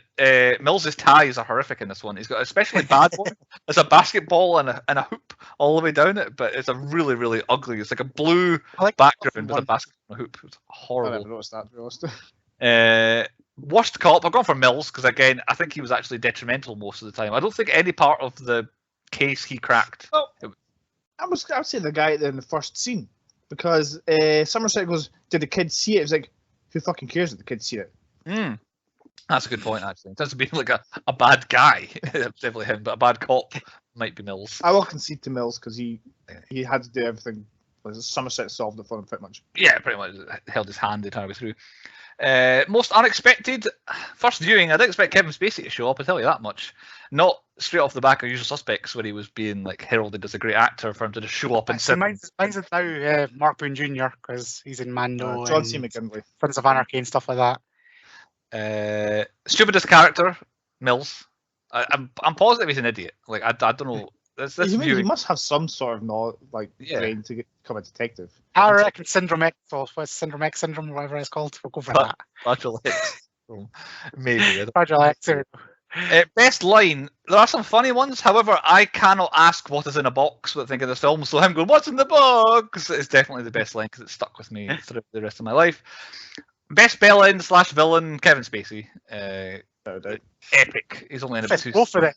S1: Mills's ties are horrific in this one. He's got an especially bad one. There's a basketball and a hoop all the way down it, but it's a really, really ugly. It's like a blue background with a basketball and a hoop. It's horrible.
S2: I never noticed that, to be honest.
S1: Worst cop. I've gone for Mills because again, I think he was actually detrimental most of the time. I don't think any part of the case he cracked.
S2: Oh. I would say the guy in the first scene, because Somerset goes, "Did the kids see it?" It's like, who fucking cares if the kids see it?
S1: That's a good point, actually. In terms of being like a bad guy, definitely him, but a bad cop might be Mills.
S2: I will concede to Mills because he had to do everything. Somerset solved it for him pretty much.
S1: Yeah, pretty much held his hand the entire way through. Most unexpected first viewing. I didn't expect Kevin Spacey to show up. I tell you that much. Not straight off the back of Usual Suspects, where he was being like heralded as a great actor, for him to just show up and sit.
S3: Mine's now Mark Boone Jr. because he's in Mando,
S2: John C. McGinley,
S3: Sons of Anarchy, and stuff like
S1: that. Stupidest character, Mills. I'm positive he's an idiot. Like I don't know.
S2: He must have some sort of brain to become a detective.
S3: I reckon Syndrome X, or what's Syndrome X syndrome, whatever it's called. We'll go for that.
S1: Fragile X. Maybe.
S3: Fragile X.
S1: Best line. There are some funny ones. However, I cannot ask what is in a box when I think of this film. So I'm going, what's in the box? It's definitely the best line because it stuck with me through the rest of my life. Best villain / villain, Kevin Spacey. Epic. He's only in about 2
S3: Go for it.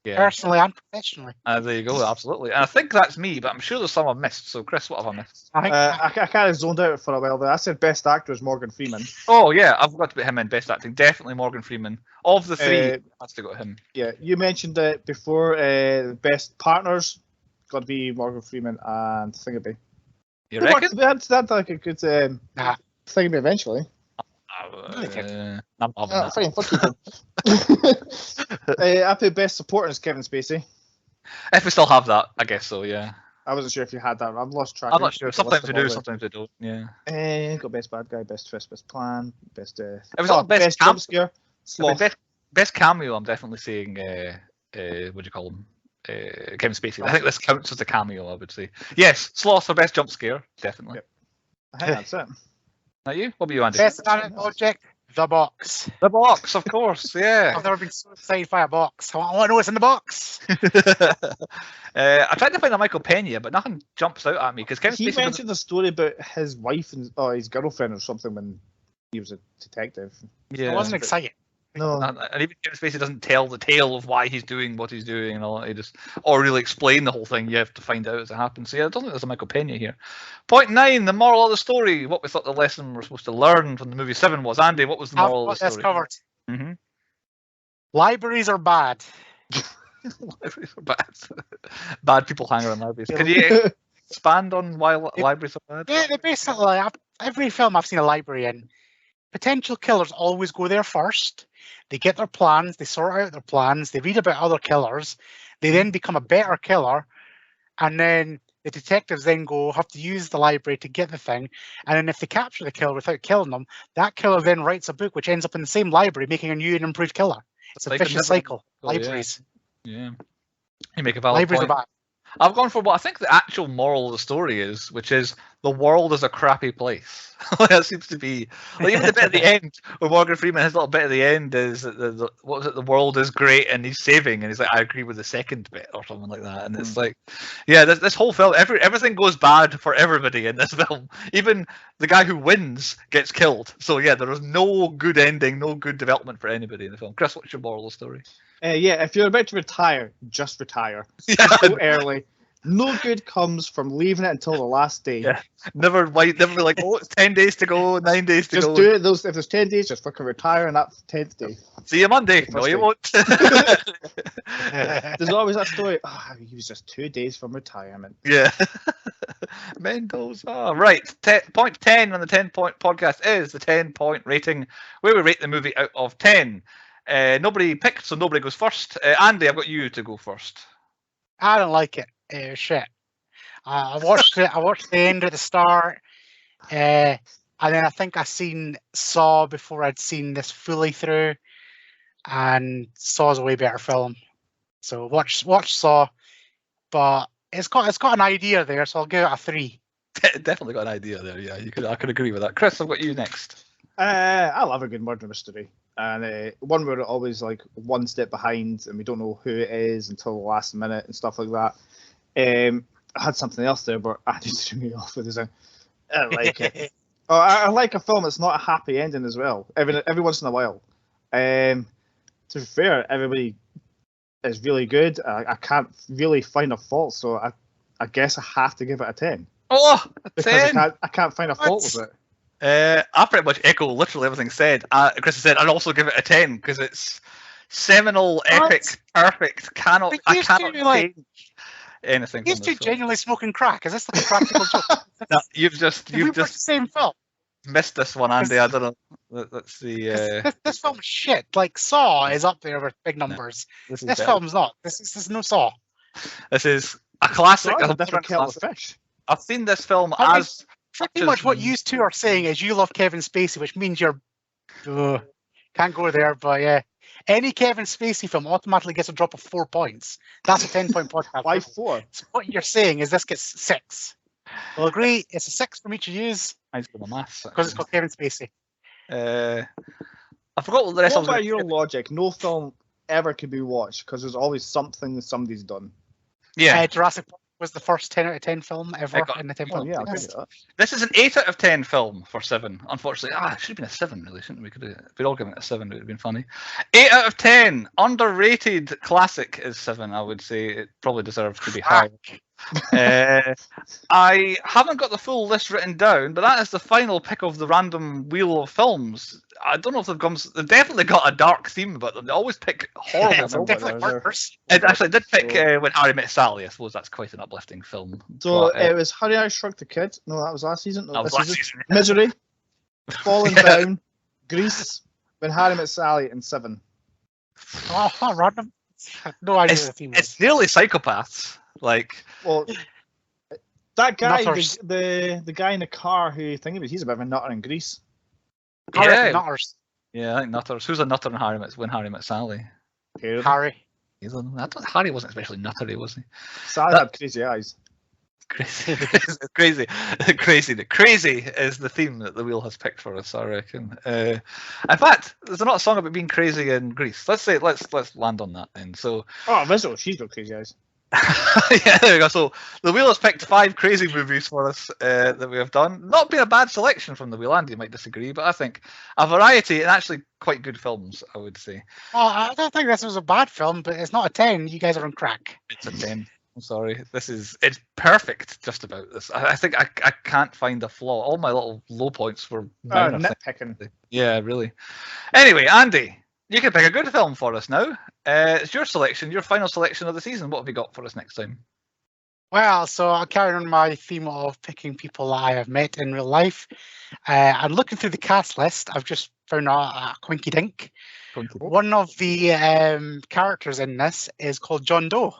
S1: Yeah.
S3: Personally and professionally.
S1: There you go, absolutely. And I think that's me, but I'm sure there's some I've missed. So, Chris, what have I missed?
S2: I kind of zoned out for a while there. I said best actor is Morgan Freeman.
S1: Oh, yeah, I've got to put him in best acting. Definitely Morgan Freeman. Of the three, has to go to him.
S2: Yeah, you mentioned it before. Best partners, got to be Morgan Freeman and Thingaby.
S1: You reckon?
S2: That's like a good Thingaby eventually.
S1: Fine,
S2: fuck you. I put best supporting is Kevin Spacey.
S1: If we still have that, I guess so. Yeah.
S2: I wasn't sure if you had that. I've lost track.
S1: I'm not sure. Sometimes we do, sometimes we don't. Yeah.
S2: Got best bad guy, best twist, best plan, best.
S1: It was all best
S2: jump scare.
S1: Best cameo. I'm definitely saying. What do you call him? Kevin Spacey. I think this counts as a cameo. I would say. Yes, Sloth for best jump scare. Definitely.
S2: Yep. I think that's it.
S1: Not you? What about you, Andy?
S3: Best inanimate object, the box.
S1: The box, of course, yeah.
S3: I've never been so excited by a box. I want to know what's in the box.
S1: I tried to find a Michael Pena, but nothing jumps out at me because Kevin Spacey
S2: mentioned a story about his wife and his girlfriend or something when he was a detective.
S3: Yeah, I wasn't excited.
S2: No,
S1: and even Kevin Spacey doesn't tell the tale of why he's doing what he's doing and all that. Or really explain the whole thing. You have to find out as it happens. So yeah, I don't think there's a Michael Pena here. Point 9, the moral of the story. What we thought the lesson we're supposed to learn from the movie 7 was. Andy, what was the moral of the story?
S3: Covered.
S1: Mm-hmm.
S3: Libraries are bad.
S1: Libraries are bad. Bad people hang around libraries. Can you expand on why libraries are bad?
S3: Yeah, they basically, every film I've seen a library in, potential killers always go there first. They get their plans, they sort out their plans, they read about other killers, they then become a better killer, and then the detectives then have to use the library to get the thing, and then if they capture the killer without killing them, that killer then writes a book which ends up in the same library, making a new and improved killer. It's a vicious cycle. Libraries.
S1: Yeah. You make a valid
S3: libraries
S1: point.
S3: Are bad.
S1: I've gone for what I think the actual moral of the story is, which is the world is a crappy place. That seems to be like even the bit at the end where Morgan Freeman, his little bit at the end is that the world is great and he's saving, and he's like, I agree with the second bit or something like that. And it's like, yeah, this whole film, everything goes bad for everybody in this film. Even the guy who wins gets killed. So yeah, there is no good ending, no good development for anybody in the film. Chris, what's your moral of the story?
S2: Yeah, if you're about to retire, just retire. Go early. No good comes from leaving it until the last day.
S1: Yeah. Never be like, oh, it's 10 days to go, 9 days to go.
S2: Just do it. If there's 10 days, just fucking retire on that 10th day.
S1: See you Monday. No, you won't.
S2: There's always that story. Oh, he was just 2 days from retirement.
S1: Yeah. Mendoza. Right. Point 10 on the 10-point podcast is the 10-point rating, where we rate the movie out of 10. Nobody picked, so nobody goes first. Andy, I've got you to go first.
S3: I don't like it. Shit. I watched it. I watched the end at the start, and then I think I seen Saw before I'd seen this fully through, and Saw's a way better film. So watch Saw, but it's got an idea there, so I'll give it a 3.
S1: Definitely got an idea there. Yeah, I could agree with that. Chris, I've got you next.
S2: I love a good murder mystery, and one where it always like one step behind, and we don't know who it is until the last minute and stuff like that. I had something else there, but I just threw me off with this. I don't like it. I like a film that's not a happy ending as well. Every once in a while. To be fair, everybody is really good. I can't really find a fault, so I guess I have to give it a 10.
S1: Oh,
S2: because
S1: 10.
S2: I can't find a fault with it.
S1: I pretty much echo literally everything said. Chris has said I'd also give it a 10 because it's seminal, epic, perfect. I cannot change anything.
S3: These two genuinely smoking crack. Is this like a practical joke?
S1: No, you've just
S3: the same film.
S1: Missed this one, Andy. I don't know. Let's see.
S3: This film's shit. Like Saw is up there with big numbers.
S1: No,
S3: this film's not. This is no Saw.
S1: This is a classic.
S2: A different kettle of fish.
S1: I've seen this film as
S3: pretty much what you two are saying is you love Kevin Spacey, which means you're can't go there. But yeah, any Kevin Spacey film automatically gets a drop of 4 points. That's a 10-point podcast.
S2: Why 4?
S3: So what you're saying is this gets 6. We'll agree. It's a 6 from each of you.
S1: Mine's got the maths
S3: because it's got Kevin Spacey.
S1: I forgot what the rest of
S2: by your logic, no film ever could be watched because there's always something that somebody's done.
S1: Yeah,
S3: Jurassic Park was the first 10 out of 10 film ever in the 10
S2: yeah,
S1: this is an 8 out of 10 film for 7. Unfortunately, it should have been a 7, really, shouldn't we? We'd all given it a 7. It would have been funny. 8 out of 10. Underrated classic is 7. I would say it probably deserves to be higher. I haven't got the full list written down, but that is the final pick of the random wheel of films. I don't know if they've definitely got a dark theme, but they always pick horrible films. It actually did pick When Harry Met Sally. I suppose that's quite an uplifting film.
S2: So it was Harry I Shrunk the Kid. No, that was last season. No,
S1: that was last season.
S2: Misery, Falling Down, Grease, When Harry Met Sally, and 7.
S3: Oh, random. No idea what the theme was.
S1: It's nearly Psychopaths. Like,
S2: well, that guy, the guy in the car who he's a bit of a nutter in Grease.
S1: Yeah,
S3: Nutters.
S1: Yeah, I think Nutters. Who's a nutter in When Harry Met Sally?
S3: Harry.
S1: Harry wasn't especially nuttery, was he?
S2: Sally had crazy eyes.
S1: Crazy is the theme that the wheel has picked for us, I reckon. In fact, there's not a song about being crazy in Greece. Let's land on that then. So,
S2: Rizzo, she's got crazy eyes.
S1: Yeah, there we go. So the wheel has picked 5 crazy movies for us that we have done. Not been a bad selection from the wheel. Andy might disagree, but I think a variety and actually quite good films, I would say.
S3: I don't think this was a bad film, but it's not a 10. You guys are on crack.
S1: It's a 10. I'm sorry. It's perfect. Just about this. I think I can't find a flaw. All my little low points were
S2: nitpicking.
S1: Yeah, really. Anyway, Andy, you can pick a good film for us now. It's your selection, your final selection of the season. What have you got for us next time?
S3: Well, so I'll carry on my theme of picking people that I have met in real life. I'm looking through the cast list. I've just found a quinky dink. One of the characters in this is called John Doe.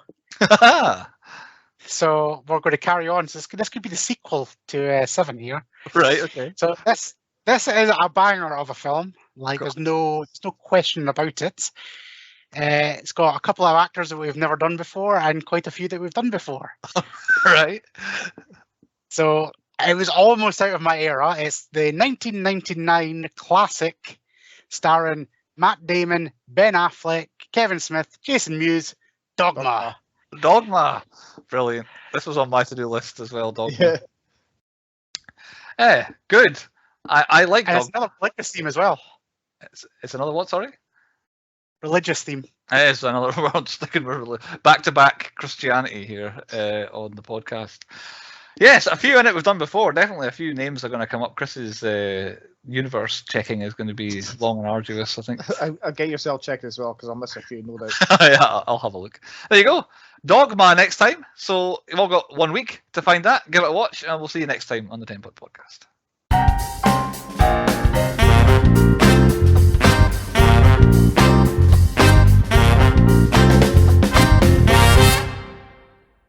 S3: So we're going to carry on. So this could be the sequel to 7 here.
S1: Right. Okay.
S3: So this is a banger of a film. Like, there's no question about it. It's got a couple of actors that we've never done before and quite a few that we've done before.
S1: Right.
S3: So it was almost out of my era. It's the 1999 classic starring Matt Damon, Ben Affleck, Kevin Smith, Jason Mewes, Dogma. Brilliant. This was on my to-do list as well, Dogma. Yeah. Good. I like Dogma. It's another Blacklist theme as well.
S1: It's another what, sorry?
S3: Religious theme.
S1: It is another word sticking with back-to-back Christianity here on the podcast. Yes, a few in it we've done before. Definitely a few names are going to come up. Chris's universe checking is going to be long and arduous, I think.
S2: I'll get yourself checked as well, because I'll miss a few, no doubt.
S1: Yeah, I'll have a look. There you go. Dogma next time. So you've all got 1 week to find that. Give it a watch, and we'll see you next time on the 10 Point Podcast.